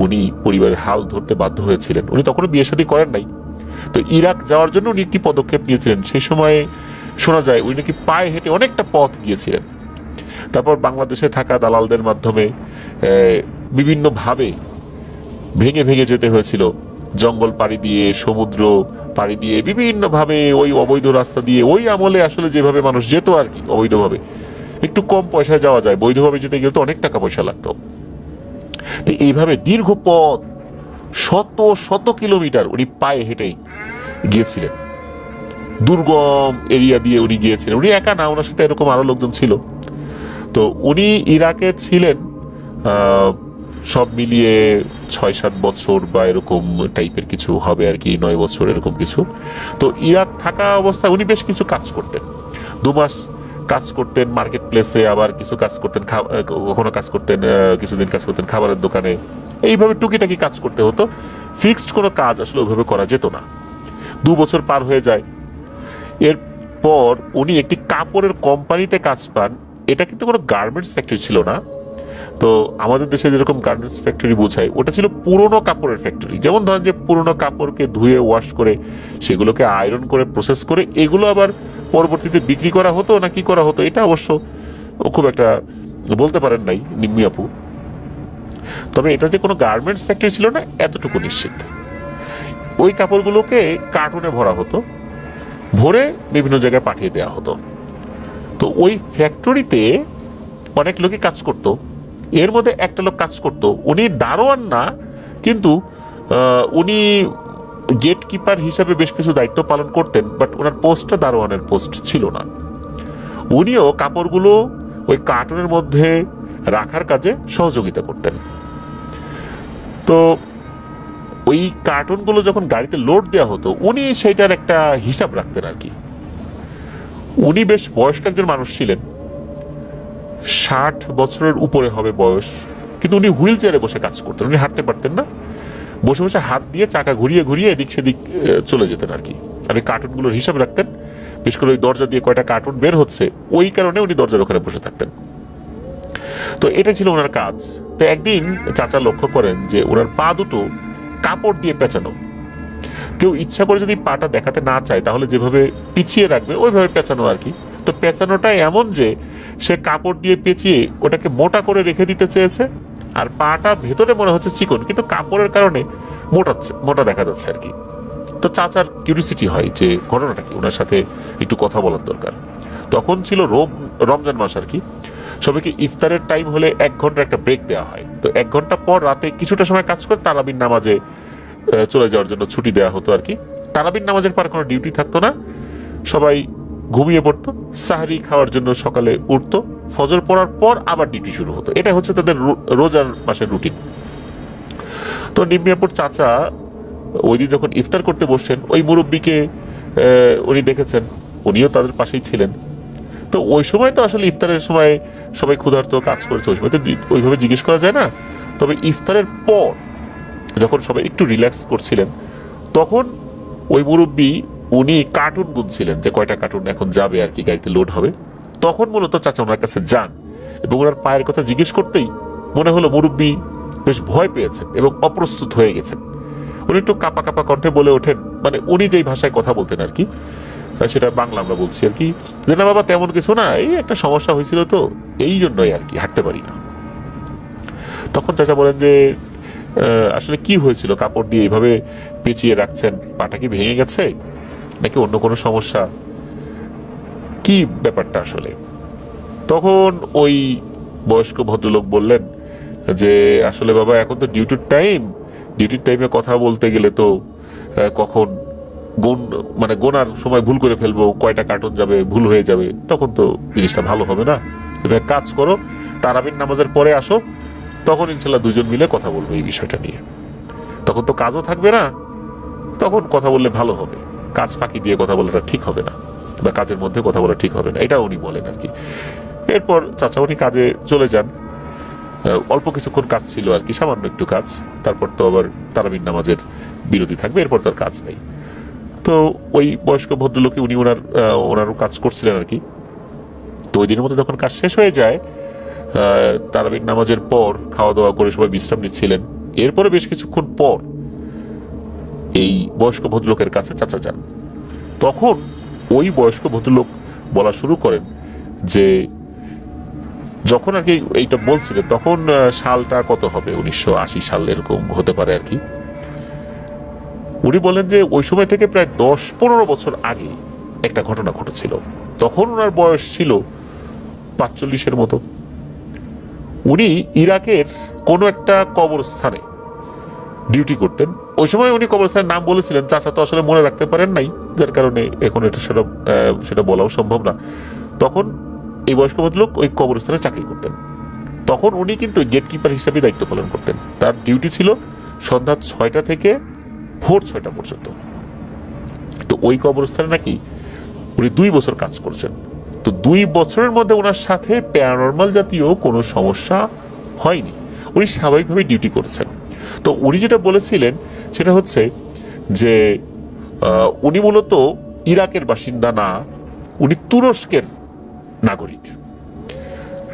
উনি পরিবারের হাল ধরতে বাধ্য হয়েছিলেন। উনি তখনও বিয়ে শাদী করেন নাই। তো ইরাক যাওয়ার জন্য উনি একটি পদক্ষেপ নিয়েছিলেন। সেই সময় শোনা যায় উনি নাকি পায়ে হেঁটে অনেকটা পথ গিয়েছিলেন। তারপর বাংলাদেশে থাকা দালালদের মাধ্যমে বিভিন্নভাবে ভেঙে ভেঙে যেতে হয়েছিল, জঙ্গল পাড়ি দিয়ে, সমুদ্র পাড়ি দিয়ে, বিভিন্নভাবে ওই অবৈধ রাস্তা দিয়ে, ওই আমলে আসলে যেভাবে মানুষ যেত আর কি অবৈধভাবে, একটু কম পয়সায় যাওয়া যায়, বৈধভাবে যেতে গেলে তো অনেক টাকা পয়সা লাগতো। তো এইভাবে দীর্ঘ পথ, শত শত কিলোমিটার উনি পায়ে হেঁটেই গিয়েছিলেন। দুর্গম এরিয়া দিয়ে উনি গিয়েছিলেন। উনি একা না, ওনার সাথে এরকম আরো লোকজন ছিল। তো উনি ইরাকে ছিলেন সব মিলিয়ে 6-7 বছর বা এরকম টাইপের কিছু হবে আর কি, 9 বছর এরকম কিছু। তো ইরাক থাকা অবস্থায় উনি বেশ কিছু কাজ করতেন। 2 মাস কাজ করতেন মার্কেট প্লেসে, আবার কিছু কাজ করতেন, কখনো কাজ করতেন, কিছুদিন কাজ করতেন খাবারের দোকানে। এইভাবে টুকিটাকি কাজ করতে হতো। ফিক্সড কোনো কাজ আসলে ওইভাবে করা যেত না। 2 বছর পার হয়ে যায়। এরপর উনি একটি কাপড়ের কোম্পানিতে কাজ পান। এটা কিন্তু কোনো গার্মেন্টস ফ্যাক্টরি ছিল না। তো আমাদের দেশে যেরকম গার্মেন্টস ফ্যাক্টরি বোঝায়, ওটা ছিল পুরনো কাপড়ের ফ্যাক্টরি। যেমন ধরেন যে পুরনো কাপড়কে ধুয়ে ওয়াশ করে সেগুলোকে আয়রন করে প্রসেস করে এগুলো আবার পরবর্তীতে বিক্রি করা হতো না কি করা হতো, এটা অবশ্য খুব একটা বলতে পারেন নাই নিম্মি আপু। তবে এটা যে কোনো গার্মেন্টস ফ্যাক্টরি ছিল না এতটুকু নিশ্চিত। ওই কাপড়গুলোকে কার্টুনে ভরা হতো, ভরে বিভিন্ন জায়গায় পাঠিয়ে দেওয়া হতো। তো ওই ফ্যাক্টরিতে অনেক লোকই কাজ করতো। এর মধ্যে একটা লোক কাজ করতো, উনি দারোয়ান না, কিন্তু উনি গেট কিপার হিসাবে বেশ কিছু দায়িত্ব পালন করতেন, বাট ওনার পোস্টটা দারোয়ানের পোস্ট ছিল না। উনিও কাপড়গুলো ওই কার্টুনের মধ্যে রাখার কাজে সহযোগিতা করতেন। তো ওই কার্টুনগুলো যখন গাড়িতে লোড দেওয়া হতো, উনি সেইটার একটা হিসাব রাখতেন আর কি। উনি বেশ বয়স্ক একজন মানুষ ছিলেন, 60 বছরের উপরে হবে বয়স, কিন্তু উনি হুইল চেয়ারে বসে কাজ করতেন। উনি হাঁটতে পারতেন না, বসে বসে হাত দিয়ে চাকা ঘুরিয়ে ঘুরিয়ে এদিক সেদিক চলে যেতেন আর কি। আর ওই কার্টুনগুলোর হিসাব রাখতেন। বিশেষ করে ওই দরজা দিয়ে কয়টা কার্টুন বের হচ্ছে, ওই কারণে উনি দরজার ওখানে বসে থাকতেন। তো এটা ছিল ওনার কাজ। তো একদিন চাচা লক্ষ্য করেন যে ওনার পা দুটো কাপড় দিয়ে পেঁচানো। কেউ ইচ্ছা করে যদি পাটা দেখাতে না চায়, তাহলে যেভাবে পিছিয়ে রাখবে ওইভাবে পেঁচানো আর কি। তো পেঁচানোটা এমন যে সে কাপড় দিয়ে পেঁচিয়ে ওটাকে মোটা করে রেখে দিতে চেয়েছে, আর পাটা ভেতরে মনে হচ্ছে চিকন, কিন্তু কাপড়ের কারণে মোটা মোটা দেখা যাচ্ছে আর কি। তো চাচার কিউরিসিটি হয় যে ঘটনাটা কি, ওনার সাথে একটু কথা বলার দরকার। তখন ছিল রমজান মাস আর কি। সবাইকে ইফতারের টাইম হলে 1 ঘন্টা একটা ব্রেক দেওয়া হয়। তো 1 ঘন্টা পর রাতে কিছুটা সময় কাজ করে তারাবির নামাজে চলে যাওয়ার জন্য ছুটি দেওয়া হতো আর কি। তারাবির নামাজের পর কোনো ডিউটি থাকতো না, সবাই ঘুমিয়ে পড়তো। সাহারি খাওয়ার জন্য সকালে উঠতো, ফজর পড়ার পর আবার ডিউটি শুরু হতো। এটা হচ্ছে তাদের রোজার মাসের রুটিন। তো নিম্মিয়াপুর চাচা ওই দিন যখন ইফতার করতে বসছেন, ওই মুরব্বীকে উনি দেখেছেন, উনিও তাদের পাশেই ছিলেন। তো ওই সময় তো আসলে ইফতারের সময় সবাই ক্ষুধার্ত কাজ করেছে, ওই সময় তো ওইভাবে জিজ্ঞেস করা যায় না। তবে ইফতারের পর যখন সবাই একটু রিল্যাক্স করছিলেন, তখন ওই মুরব্বী উনি কার্টুন গুনছিলেন যে কয়টা কার্টুন এখন যাবে আর কি গাড়িতে লোড হবে। তখন মূলত চাচা ওনার কাছে যান এবং ওনার পায়ের কথা জিজ্ঞেস করতেই মনে হলো মুরব্বী বেশ ভয় পেয়েছেন এবং অপ্রস্তুত হয়ে গেছেন। উনি একটু কাপা কাপা কণ্ঠে বলে ওঠেন, মানে উনি যেই ভাষায় কথা বলতেন আর কি, সেটা বাংলা আমরা বলছি আর কি, যে না বাবা তেমন কিছু না, এই একটা সমস্যা হয়েছিল তো এই জন্যই আর কি হাঁটতে পারি না। তখন চাচা বলেন যে আসলে কি হয়েছিল, কাপড় দিয়ে এইভাবে পেঁচিয়ে রাখছেন, পাটা কি ভেঙে গেছে নাকি অন্য কোনো সমস্যা, কি ব্যাপারটা আসলে? তখন ওই বয়স্ক ভদ্রলোক বললেন যে আসলে বাবা এখন তো ডিউটির টাইমে কথা বলতে গেলে তো কখন গোনার সময় ভুল করে ফেলবো, কয়টা কার্টুন যাবে ভুল হয়ে যাবে, তখন তো জিনিসটা ভালো হবে না। তুমি এক কাজ করো, তারাবির নামাজের পরে আসো, তখন ইনশাল্লাহ দুজন মিলে কথা বলবো এই বিষয়টা নিয়ে। তখন তো কাজও থাকবে না, তখন কথা বললে ভালো হবে। কাজ ফাঁকি দিয়ে কথা বলাটা ঠিক হবে না, বা কাজের মধ্যে কথা বলা ঠিক হবে না, এটা উনি বলেন আর কি। এরপর চাচা উনি কাজে চলে যান। অল্প কিছুক্ষণ কাজ ছিল আর কি, সামান্য একটু কাজ। তারপর তো আবার তারাবির নামাজের বিরতি থাকবে, এরপর তার কাজ নেই। তো ওই বয়স্ক ভদ্রলোকে উনি ওনারও কাজ করছিলেন আর কি। তো ওই দিনের মতো যখন কাজ শেষ হয়ে যায়, তারাবির নামাজের পর খাওয়া দাওয়া করে সবাই বিশ্রাম নিচ্ছিলেন। এরপরে বেশ কিছুক্ষণ পর এই বয়স্ক ভদ্রলোকের কাছে চাচা যান। তখন ওই বয়স্ক ভদ্রলোক বলা শুরু করেন যে যখন আর কি এইটা বলছিলেন, তখন সালটা কত হবে, 1980 সাল এরকম হতে পারে আর কি। উনি বলেন যে ওই সময় থেকে প্রায় 10-15 বছর আগে একটা ঘটনা ঘটেছিল। তখন ওনার বয়স ছিল 45-এর মতো। উনি ইরাকের কোনো একটা কবরস্থানে ডিউটি করতেন। ওই সময় উনি কবরস্থানের নাম বলেছিলেন, চাচা তো আসলে মনে রাখতে পারেন নাই, যার কারণে এখন সেটা বলাও সম্ভব না। তখন এই বয়স্ক ভদ্রলোক ওই কবরস্থানে চাকরি করতেন। তখন উনি কিন্তু গেটকিপার হিসেবে দায়িত্ব পালন করতেন। তার ডিউটি ছিল সন্ধ্যা 6টা থেকে ভোর 6টা পর্যন্ত। তো ওই কবরস্থানে নাকি উনি 2 বছর কাজ করছেন। তো 2 বছরের মধ্যে ওনার সাথে প্যারানরমাল জাতীয় কোনো সমস্যা হয়নি, উনি স্বাভাবিকভাবে ডিউটি করেছেন। তো উনি যেটা বলেছিলেন সেটা হচ্ছে যে উনি মূলত ইরাকের বাসিন্দা না, উনি তুরস্কের নাগরিক,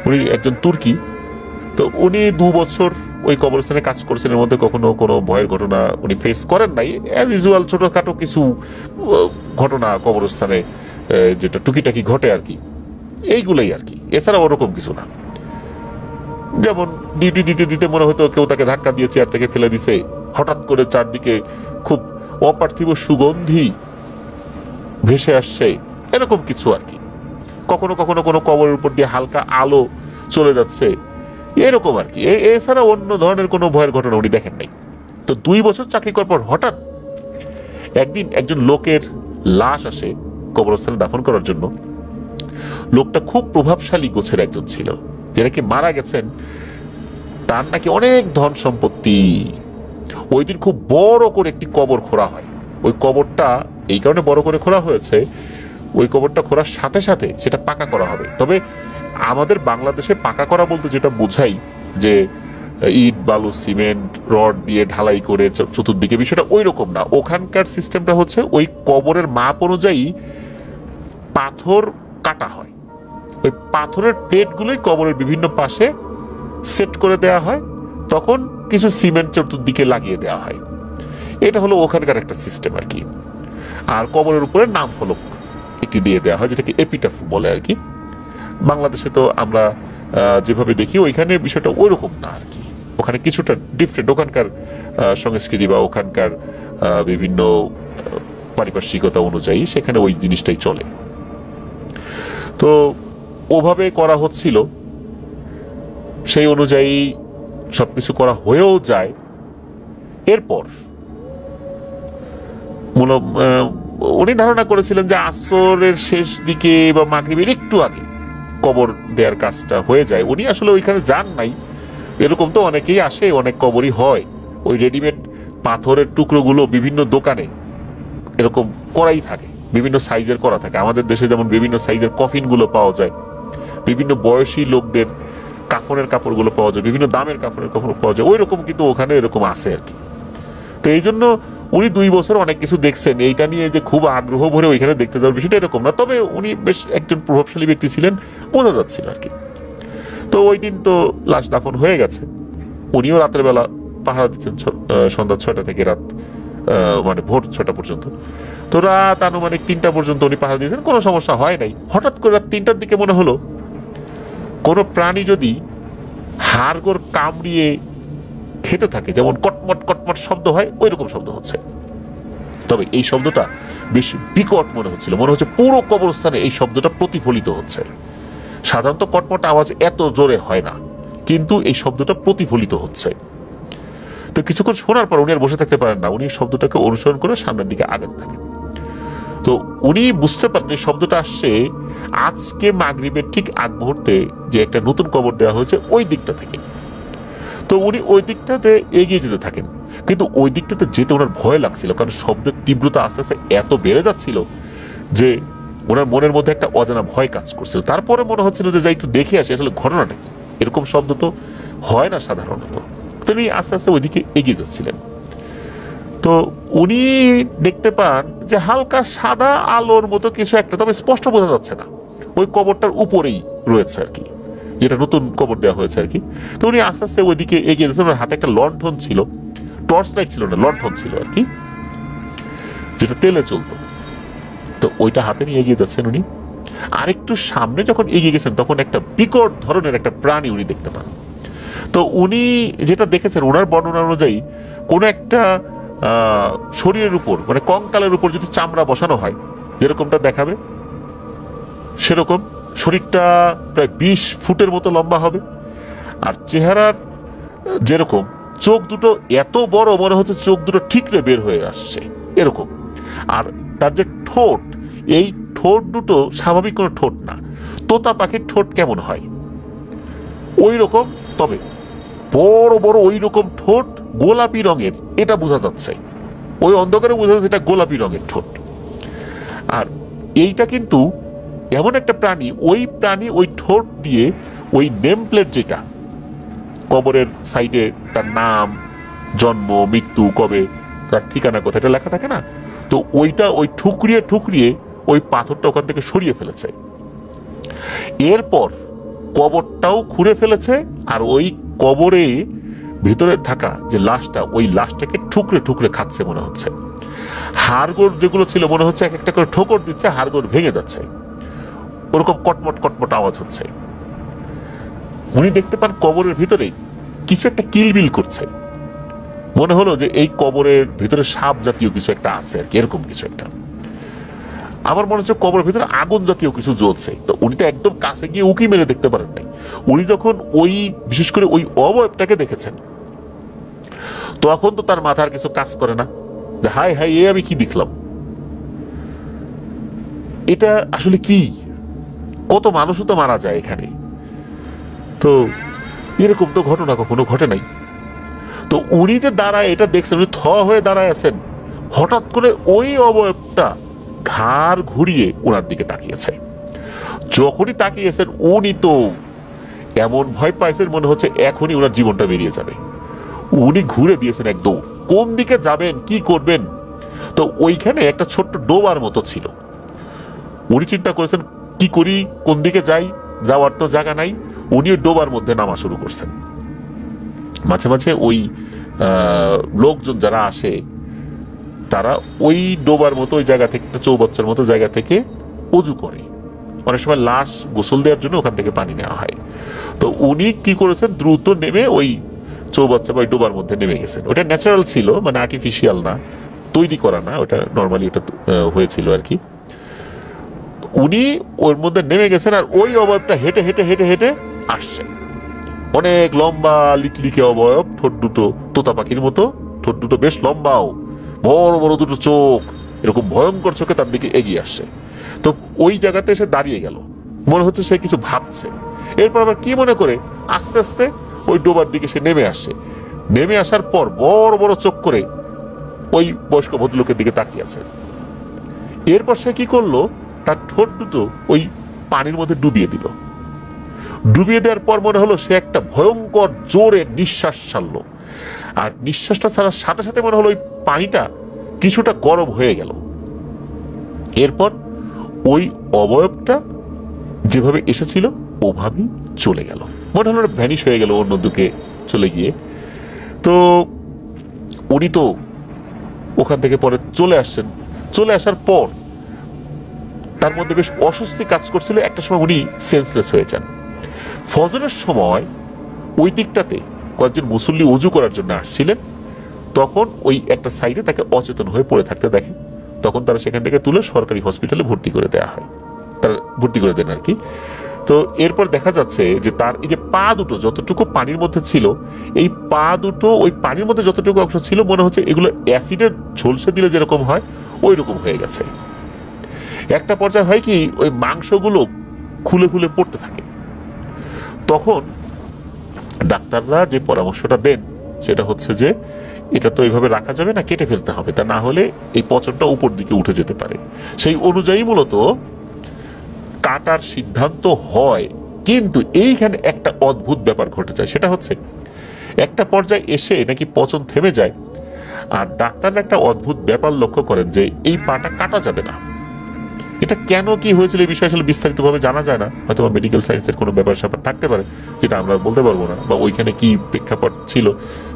উনি একজন তুর্কি। তো উনি 2 বছর ওই কবরস্থানে কাজ করছেন, এর মধ্যে কখনো কোনো ভয়ের ঘটনা উনি ফেস করেন নাই। অ্যাজ ইউজুয়াল ছোটখাটো কিছু ঘটনা কবরস্থানে যেটা টুকিটাকি ঘটে আর কি, এইগুলোই আর কি, এছাড়া ওরকম কিছু না। যেমন ডিউটি দিতে দিতে মনে হতো কেউ তাকে ধাক্কা দিয়ে চেয়ার থেকে ফেলে দিছে, হঠাৎ করে চারদিকে খুব অপার্থিব সুগন্ধি ভেসে আসছে, এরকম কিছু আর কি। কখনো কখনো কোনো কবরের উপর দিয়ে হালকা আলো চলে যাচ্ছে, এরকম আর কি। এছাড়া অন্য ধরনের কোনো ভয়ের ঘটনা উনি দেখেন নাই। তো 2 বছর চাকরি করার পর হঠাৎ একদিন একজন লোকের লাশ আসে কবরস্থানে দাফন করার জন্য। লোকটা খুব প্রভাবশালী গোছের একজন ছিল, যে নাকি মারা গেছেন, তার নাকি অনেক ধন সম্পত্তি। ওই দিন খুব বড় করে একটি কবর খোঁড়া হয়। ওই কবরটা এই কারণে বড় করে খোঁড়া হয়েছে, ওই কবরটা খোঁড়ার সাথে সাথে সেটা পাকা করা হবে। তবে আমাদের বাংলাদেশে পাকা করা বলতে যেটা বোঝাই যে ইট বালু সিমেন্ট রড দিয়ে ঢালাই করে চতুর্দিকে, বিষয়টা ওই রকম না। ওখানকার সিস্টেমটা হচ্ছে ওই কবরের মাপ অনুযায়ী পাথর কাটা হয়, ওই পাথরের প্লেটগুলোই কবরের বিভিন্ন পাশে সেট করে দেয়া হয়, তখন কিছু সিমেন্ট চতুর্দিকে লাগিয়ে দেওয়া হয়। এটা হলো ওখানকার একটা সিস্টেম আর কি। আর কবরের উপরে নাম ফলক একটি দিয়ে দেওয়া হয়, যেটাকে এপিটাফ বলে আর কি। বাংলাদেশে তো আমরা যেভাবে দেখি ওইখানে বিষয়টা ওই রকম না আর কি, ওখানে কিছুটা ডিফারেন্ট। ওখানকার সংস্কৃতি বা ওখানকার বিভিন্ন পারিপার্শ্বিকতা অনুযায়ী সেখানে ওই জিনিসটাই চলে। তো ওভাবে করা হচ্ছিল, সেই অনুযায়ী সবকিছু করা হয়েও যায়। এরপর উনি ধারণা করেছিলেন যে আসরের শেষ দিকে বা মাগরিবের একটু আগে কবর দেওয়ার কাজটা হয়ে যায়। উনি আসলে ওইখানে যান নাই, এরকম তো অনেকেই আসে, অনেক কবরই হয়। ওই রেডিমেড পাথরের টুকরোগুলো বিভিন্ন দোকানে এরকম করাই থাকে, বিভিন্ন সাইজের করা থাকে। আমাদের দেশে যেমন বিভিন্ন সাইজের কফিনগুলো পাওয়া যায়, বিভিন্ন বয়সী লোকদের কাফনের কাপড়গুলো পাওয়া যায়, বিভিন্ন দামের কাফনের কাপড় পাওয়া যায়, ওই রকম কিন্তু ওখানে এরকম আছে আর কি। তো এই জন্য উনি 2 বছর অনেক কিছু দেখছেন, এইটা নিয়ে যে খুব আগ্রহ ভরে ওইখানে দেখতে যাওয়ার বিষয়টা এরকম না। তবে উনি বেশ একজন প্রভাবশালী ব্যক্তি ছিলেন, বোঝা যাচ্ছিল আর কি। তো ওই দিন তো লাশ দাফন হয়ে গেছে, উনিও রাতের বেলা পাহারা দিচ্ছেন সন্ধ্যা 6টা থেকে রাত মানে ভোর 6টা পর্যন্ত। তো রাত আনুমানিক 3টা পর্যন্ত উনি পাহারা দিয়েছেন, কোনো সমস্যা হয় নাই। হঠাৎ করে রাত 3টার দিকে মনে হলো কোনো প্রাণী যদি হাড়গোড় কামড়িয়ে খেতে থাকে, যেমন কটমট কটমট শব্দ হয়, ওই রকম শব্দ হচ্ছে। তবে এই শব্দটা বেশ বিকট মনে হচ্ছিল, মনে হচ্ছে পুরো কবরস্থানে এই শব্দটা প্রতিফলিত হচ্ছে। সাধারণত কটমট আওয়াজ এত জোরে হয় না, কিন্তু এই শব্দটা প্রতিফলিত হচ্ছে। তো কিছুক্ষণ শোনার পর উনি আর বসে থাকতে পারেন না, উনি শব্দটাকে অনুসরণ করে সামনের দিকে আগাতে থাকেন। তো উনি বুঝতে পারেন যে শব্দটা আসছে আজকে মাগরিবের ঠিক আগ মুহূর্তে যে একটা নতুন কবর দেওয়া হয়েছে ওই দিকটা থেকে। তো উনি ওই দিকটাতে এগিয়ে যেতে থাকেন, কিন্তু ওই দিকটাতে যেতে ওনার ভয় লাগছিল, কারণ শব্দের তীব্রতা আস্তে আস্তে এত বেড়ে যাচ্ছিল যে ওনার মনের মধ্যে একটা অজানা ভয় কাজ করছিল। তারপরে মনে হচ্ছিল যে যাই একটু দেখে আসি আসলে ঘটনাটা কি, এরকম শব্দ তো হয় না সাধারণত। তিনি আস্তে আস্তে ওইদিকে এগিয়ে যাচ্ছিলেন। তো উনি দেখতে পান যে হালকা সাদা আলোর মতো কিছু একটা, তবে স্পষ্ট বোঝা যাচ্ছে না, ওই কবরটার উপরেই রয়েছে আর কি, যেটা নতুন কবর দেওয়া হয়েছে আর কি। তো উনি আস্তে আস্তে ওইদিকে এগিয়ে যাচ্ছেন, ওনার হাতে একটা লণ্ঠন ছিল, টর্চ লাইট ছিল না, লণ্ঠন ছিল আর কি, যেটা তেলে চলতো। তো ওইটা হাতে নিয়ে এগিয়ে যাচ্ছেন উনি। আরেকটু সামনে যখন এগিয়ে গেছেন তখন একটা বিকট ধরনের একটা প্রাণী উনি দেখতে পান। তো উনি যেটা দেখেছেন ওনার বর্ণনা অনুযায়ী কোনো একটা শরীরের উপর মানে কঙ্কালের উপর যদি চামড়া বসানো হয় যেরকমটা দেখাবে সেরকম শরীরটা প্রায় 20 ফুটের মতো লম্বা হবে, আর চেহারার যেরকম চোখ দুটো এত বড়, মনে হচ্ছে চোখ দুটো ঠিকরে বের হয়ে আসছে এরকম। আর তার যে ঠোঁট, এই ঠোঁট দুটো স্বাভাবিক কোনো ঠোঁট না, তোতা পাখির ঠোঁট কেমন হয় ওই রকম, তবে বড় বড় ওই রকম ঠোঁট, গোলাপি রঙের, এটা বোঝা যাচ্ছে, ওই অন্ধকারে বোঝা যাচ্ছে এটা গোলাপি রঙের ঠোঁট। আর এইটা কিন্তু এমন একটা প্রাণী, ওই ঠোঁট দিয়ে ওই নেম প্লেট, যেটা কবরের সাইডে তার নাম, জন্ম, মৃত্যু, কবে, তার ঠিকানা কোথায়, এটা লেখা থাকে না, তো ওইটা ওই ঠুকরিয়ে ঠুকরিয়ে ওই পাথরটা ওখান থেকে সরিয়ে ফেলেছে। এরপর কবরটাও খুঁড়ে ফেলেছে, আর ওই কবরে ভিতরে থাকা যে লাশটা, ওই লাশটাকে ঠুকরে ঠুকরে খাচ্ছে মনে হচ্ছে। হাড়গোড় যেগুলো ছিল মনে হচ্ছে এক একটা করে ঠোকর দিচ্ছে, হাড়গোড় ভেঙে যাচ্ছে, ওরকম কটমট কটমট আওয়াজ হচ্ছে। উনি দেখতে পান কবরের ভিতরে কিছু একটা কিলবিল করছে, মনে হলো যে এই কবরের ভিতরে সাপ জাতীয় কিছু একটা আছে আর কি, এরকম কিছু একটা। আমার মনে হচ্ছে কবরের ভিতরে আগুন জাতীয় কিছু জ্বলছে। তো উনি তো একদম কাছে গিয়ে উকি মেরে দেখতে পারেন নাই। উনি যখন ওই বিশেষ করে ওই অবয়বটাকে দেখেছেন, তখন তো তার মাথার কিছু কাজ করে না যে হাই হাই, এ আমি কি দেখলাম, এটা আসলে কি, কত মানুষও তো মারা যায় এখানে, তো এরকম তো ঘটনা কখনো ঘটে নাই। তো উনি যে দাঁড়ায় এটা দেখছেন, উনি থ হয়ে দাঁড়ায় আছেন, হঠাৎ করে ওই অবয়বটা ঘাড় ঘুরিয়ে ওনার দিকে তাকিয়েছে। যখনই তাকিয়েছেন উনি তো এমন ভয় পাইছেন, মনে হচ্ছে এখনই ওনার জীবনটা বেরিয়ে যাবে। উনি ঘুরে দিয়েছেন একদম, কোন দিকে যাবেন, কি করবেন। তো ওইখানে একটা ছোট্ট ডোবার মতো ছিল, উনি চিন্তা করেছেন কি করি, কোন দিকে যাই, যাওয়ার তো জায়গা নাই। উনি ডোবার মধ্যে নামা শুরু করছেন। মাঝে মাঝে ওই লোকজন যারা আসে, তারা ওই ডোবার মতো ওই জায়গা থেকে, একটা চৌবাচ্চার মতো জায়গা থেকে অজু করে। অনেক সময় লাশ গোসল দেওয়ার জন্য ওখান থেকে পানি নেওয়া হয়। তো উনি কি করেছেন, দ্রুত নেমে ওই চৌবাচ্চা বা ডোবার মধ্যে নেমে গেছেন। ওটা ন্যাচারাল ছিল, মানে আর্টিফিশিয়াল না, তৈরি করা না, ওটা নর্মালি ওটা হয়েছিল আর কি। উনি ওর মধ্যে নেমে গেছেন, আর ওই অবয়বটা হেঁটে হেঁটে হেঁটে হেঁটে আসছে। অনেক লম্বা লিকলিকে অবয়ব, ঠোঁট দুটো তোতা পাখির মতো, ঠোঁট দুটো বেশ লম্বাও, বড় বড় দুটো চোখ, এরকম ভয়ঙ্কর চোখে তার দিকে এগিয়ে আসছে। তো ওই জায়গাতে এসে দাঁড়িয়ে গেল, মনে হচ্ছে সে কিছু ভাবছে। এরপর আবার কি মনে করে আস্তে আস্তে ওই ডোবার দিকে সে নেমে আসে। নেমে আসার পর বড় বড় চোখ করে ওই বয়স্ক ভদ্রলোকের দিকে তাকিয়ে আছে। এরপর সে কি করলো, তার ঠোঁট দুটো ওই পানির মধ্যে ডুবিয়ে দিল। ডুবিয়ে দেওয়ার পর মনে হলো সে একটা ভয়ঙ্কর জোরে নিঃশ্বাস ছাড়লো, আর নিঃশ্বাসটা ছাড়ার সাথে সাথে মনে হলো ওই পানিটা কিছুটা গরম হয়ে গেল। এরপর ওই অবয়বটা যেভাবে এসেছিল ওভাবেই চলে গেল, মনে হলো ভ্যানিশ হয়ে গেল অন্যদিকে চলে গিয়ে। তো উনি তো ওখান থেকে পরে চলে আসছেন। চলে আসার পর তার মধ্যে বেশ অস্বস্তি কাজ করছিল। একটা সময় উনি সেন্সলেস হয়ে যান। ফজরের সময় ওই দিকটাতে কয়েকজন মুসল্লি অজু করার জন্য আসছিলেন, তখন ওই একটা সাইডে তাকে অচেতন হয়ে পড়ে থাকতে দেখে। তখন তারা সেখান থেকে তুলে সরকারি হসপিটালে ভর্তি করে দেওয়া হয়, তারা ভর্তি করে দেন আর কি। তো এরপর দেখা যাচ্ছে যে তার এই যে পা দুটো যতটুকু পানির মধ্যে ছিল, এই পা দুটো ওই পানির মধ্যে যতটুকু অংশ ছিল মনে হচ্ছে এগুলো অ্যাসিডের ঝলসে দিলে যেরকম হয় ওই রকম হয়ে গেছে। একটা পর্যায়ে হয় কি, ওই মাংসগুলো খুলে খুলে পড়তে থাকে। তখন ডাক্তাররা যে পরামর্শটা দেন সেটা হচ্ছে যে এটা তো এইভাবে রাখা যাবে না, কেটে ফেলতে হবে, তা না হলে এই পচনটা উপর দিকে উঠে যেতে পারে। সেই অনুযায়ী মূলত কাটার সিদ্ধান্ত হয়। কিন্তু এইখানে একটা অদ্ভুত ব্যাপার ঘটে যায়, সেটা হচ্ছে একটা পর্যায়ে এসে নাকি পচন থেমে যায়, আর ডাক্তাররা একটা অদ্ভুত ব্যাপার লক্ষ্য করেন যে এই পাটা কাটা যাবে না। এটা কেন কি হয়েছিল এই বিষয়ে আসলে বিস্তারিতভাবে জানা যায় না, হয়তো মেডিকেল সায়েন্সের কোনো ব্যাপার স্যাপার থাকতে পারে যেটা আমরা বলতে পারবো না, বা ওইখানে কি প্রেক্ষাপট ছিল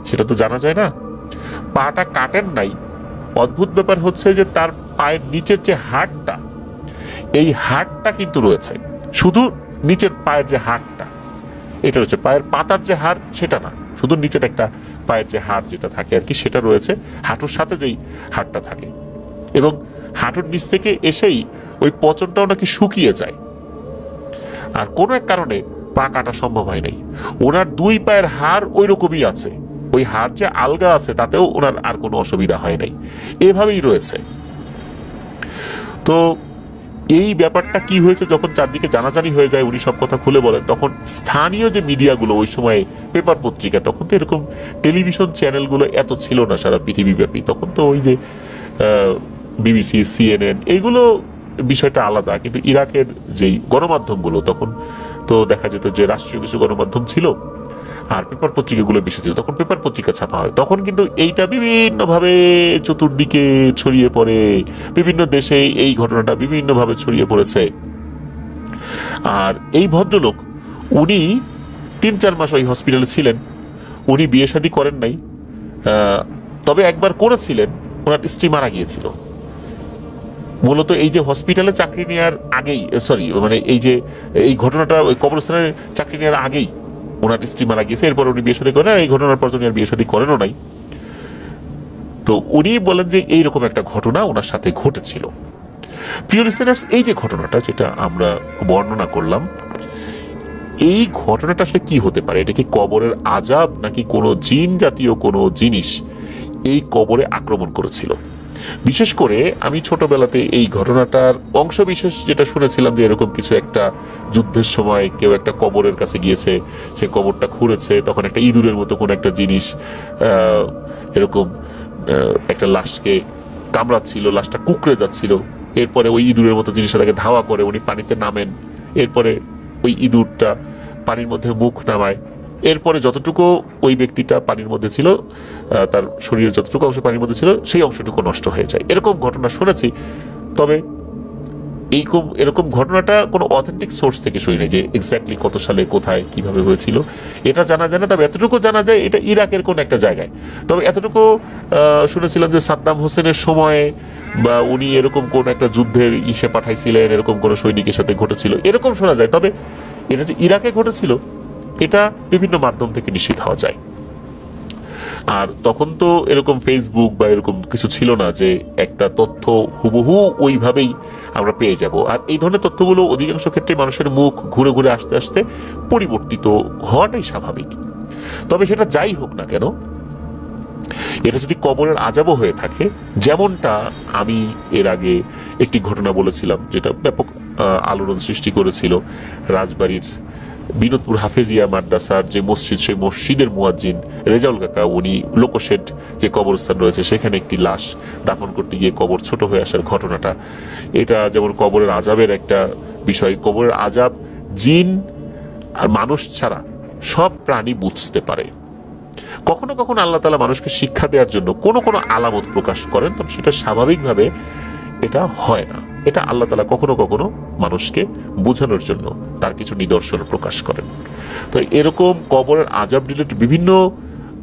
সেটা তো জানা যায় না। পাটা কাটেন নাই। অদ্ভুত ব্যাপার হচ্ছে যে তার পায়ের নিচের যে হাড়টা, এই হাড়টা কিন্তু রয়েছে, শুধু নিচের পায়ের যে হাড়টা, এটা রয়েছে। পায়ের পাতার যে হাড় সেটা না, শুধু নিচের একটা পায়ের যে হাড় যেটা থাকে আর কি, সেটা রয়েছে। হাঁটুর সাথে যেই হাড়টা থাকে, এবং হাঁটুর নিচ থেকে এসেই ওই পচনটাও নাকি শুকিয়ে যায়। আর কোনো এক কারণে পা কাটা সম্ভব হয় নাই। ওনার 2 পায়ের হাড় ওই রকমই আছে, ওই হাড় যে আলগা আছে তাতেও ওনার আর কোনো অসুবিধা হয় নাই, এভাবেই রয়েছে। তো এই ব্যাপারটা কি হয়েছে যখন চারদিকে জানাজানি হয়ে যায়, উনি সব কথা খুলে বলেন, তখন স্থানীয় যে মিডিয়াগুলো ওই সময় পেপার পত্রিকা, তখন তো এরকম টেলিভিশন চ্যানেলগুলো এত ছিল না সারা পৃথিবীব্যাপী, তখন তো ওই যে বিবিসি, সিএনএন, এইগুলো বিষয়টা আলাদা। কিন্তু ইরাকের যেই গণমাধ্যমগুলো, তখন তো দেখা যেত যে রাষ্ট্রীয় কিছু গণমাধ্যম ছিল আর পেপার পত্রিকাগুলো বেশি ছিল, তখন পেপার পত্রিকা ছাপা হয়। তখন কিন্তু এইটা বিভিন্নভাবে চতুর্দিকে ছড়িয়ে পড়ে, বিভিন্ন দেশে এই ঘটনাটা বিভিন্নভাবে ছড়িয়ে পড়েছে। আর এই ভদ্রলোক, উনি 3-4 মাস ওই হসপিটালে ছিলেন। উনি বিয়ে শাদী করেন নাই, তবে একবার করেছিলেন, ওনার স্ত্রী মারা গিয়েছিল। মূলত এই যে হসপিটালে চাকরি নেওয়ার আগেই, মানে এই যে এই ঘটনাটা ওই কবরস্থানে চাকরি নেওয়ার আগেই ওনার স্ত্রী মারা গিয়েছে। এরপর উনি বিয়ে শাদী করেন, এই ঘটনার পর উনি আর বিয়ে শাদী করেনও নাই। তো উনি বলেন যে এইরকম একটা ঘটনা ওনার সাথে ঘটেছিল। প্রিয় লিসেনার্স, এই যে ঘটনাটা যেটা আমরা বর্ণনা করলাম, এই ঘটনাটা আসলে কি হতে পারে? এটা কি কবরের আযাব, নাকি কোনো জিন জাতীয় কোনো জিনিস এই কবরে আক্রমণ করেছিল? বিশেষ করে আমি ছোটবেলাতে এই ঘটনাটার অংশ বিশেষ যেটা শুনেছিলাম, যে এরকম কিছু একটা যুদ্ধের সময় কেউ একটা কবরের কাছে গিয়েছে, সে কবরটা খুঁড়েছে, তখন একটা ইঁদুরের মতো কোনো একটা জিনিস এরকম একটা লাশকে কামড়াচ্ছিল, লাশটা কুঁকড়ে যাচ্ছিল। এরপরে ওই ইঁদুরের মতো জিনিসটা তাকে ধাওয়া করে, উনি পানিতে নামেন, এরপরে ওই ইঁদুরটা পানির মধ্যে মুখ নামায়, এরপরে যতটুকু ওই ব্যক্তিটা পানির মধ্যে ছিল, তার শরীরের যতটুকু অংশ পানির মধ্যে ছিল, সেই অংশটুকু নষ্ট হয়ে যায়। এরকম ঘটনা শুনেছি, তবে এরকম ঘটনাটা কোনো অথেন্টিক সোর্স থেকে শুনি নাই যে এক্স্যাক্টলি কত সালে কোথায় কিভাবে হয়েছিল, এটা জানা যায় না। তবে এতটুকু জানা যায় এটা ইরাকের কোন একটা জায়গায়। তবে এতটুকু শুনেছিলাম যে সাদ্দাম হোসেনের সময়ে বা উনি এরকম কোন একটা যুদ্ধের ইসে পাঠাইছিলেন, এরকম কোন সৈনিকের সাথে ঘটেছিল, এরকম শোনা যায়। তবে এটা যে ইরাকে ঘটেছিল, এটা বিভিন্ন মাধ্যম থেকে নিশ্চিত হওয়া যায়। আর তখন তো এরকম ফেসবুক বা এরকম কিছু ছিল না যে একটা তথ্য হুবহু ওইভাবেই আমরা পেয়ে যাব। আর এই ধরনের তথ্যগুলো অধিকাংশ ক্ষেত্রে মানুষের মুখ ঘুরে ঘুরে আস্তে আস্তে পরিবর্তিত হওয়াটাই স্বাভাবিক। তবে সেটা যাই হোক না কেন, এটা যদি কবরের আযাবও হয়ে থাকে, যেমনটা আমি এর আগে একটি ঘটনা বলেছিলাম যেটা ব্যাপক আলোড়ন সৃষ্টি করেছিল, রাজবাড়ির বিনোদপুর হাফেজিয়া মাদ্রাসার যে মসজিদ, সেই মসজিদের মুয়াজ্জিন রেজাউল কাকা, উনি লোকশেড যে কবরস্থান রয়েছে সেখানে একটি লাশ দাফন করতে গিয়ে কবর ছোট হয়ে আসার ঘটনাটা, এটা যেমন কবরের আযাবের একটা বিষয়। কবরের আযাব জিন আর মানুষ ছাড়া সব প্রাণী বুঝতে পারে। কখনো কখনো আল্লাহ তাআলা মানুষকে শিক্ষা দেওয়ার জন্য কোনো কোনো আলামত প্রকাশ করেন, তবে সেটা স্বাভাবিকভাবে এটা হয় না। এটা আল্লাহ তাআলা কখনো কখনো মানুষকে বোঝানোর জন্য তার কিছু নিদর্শন প্রকাশ করেন। তো এরকম কবরের আযাব রিলেটেড বিভিন্ন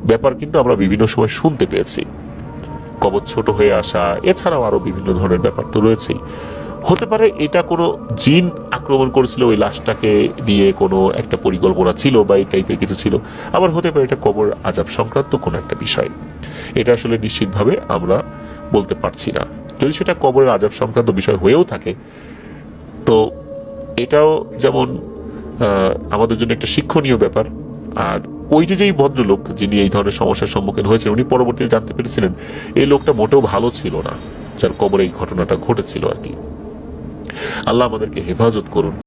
ব্যাপার কিন্তু আমরা বিভিন্ন সময় শুনতে পেয়েছি। কবর ছোট হয়ে আসা, এছাড়াও আরো বিভিন্ন ধরনের ব্যাপার তো রয়েছেই। হতে পারে এটা কোনো জিন আক্রমণ করেছিল, ওই লাশটাকে নিয়ে কোনো একটা পরিকল্পনা ছিল বা এই টাইপের কিছু ছিল। আবার হতে পারে এটা কবর আযাব সংক্রান্ত কোনো একটা বিষয়। এটা আসলে নিশ্চিতভাবে আমরা বলতে পারছি না। যদি সেটা কবরের আযাব সংক্রান্ত বিষয় হয়েও থাকে, তো এটাও যেমন আমাদের জন্য একটা শিক্ষণীয় ব্যাপার। আর ওই যেই ভদ্রলোক যিনি এই ধরনের সমস্যার সম্মুখীন হয়েছেন, উনি পরবর্তীতে জানতে পেরেছিলেন এই লোকটা মোটেও ভালো ছিল না, যার কবরে এই ঘটনাটা ঘটেছিল আর কি। আল্লাহ আমাদেরকে হেফাজত করুন।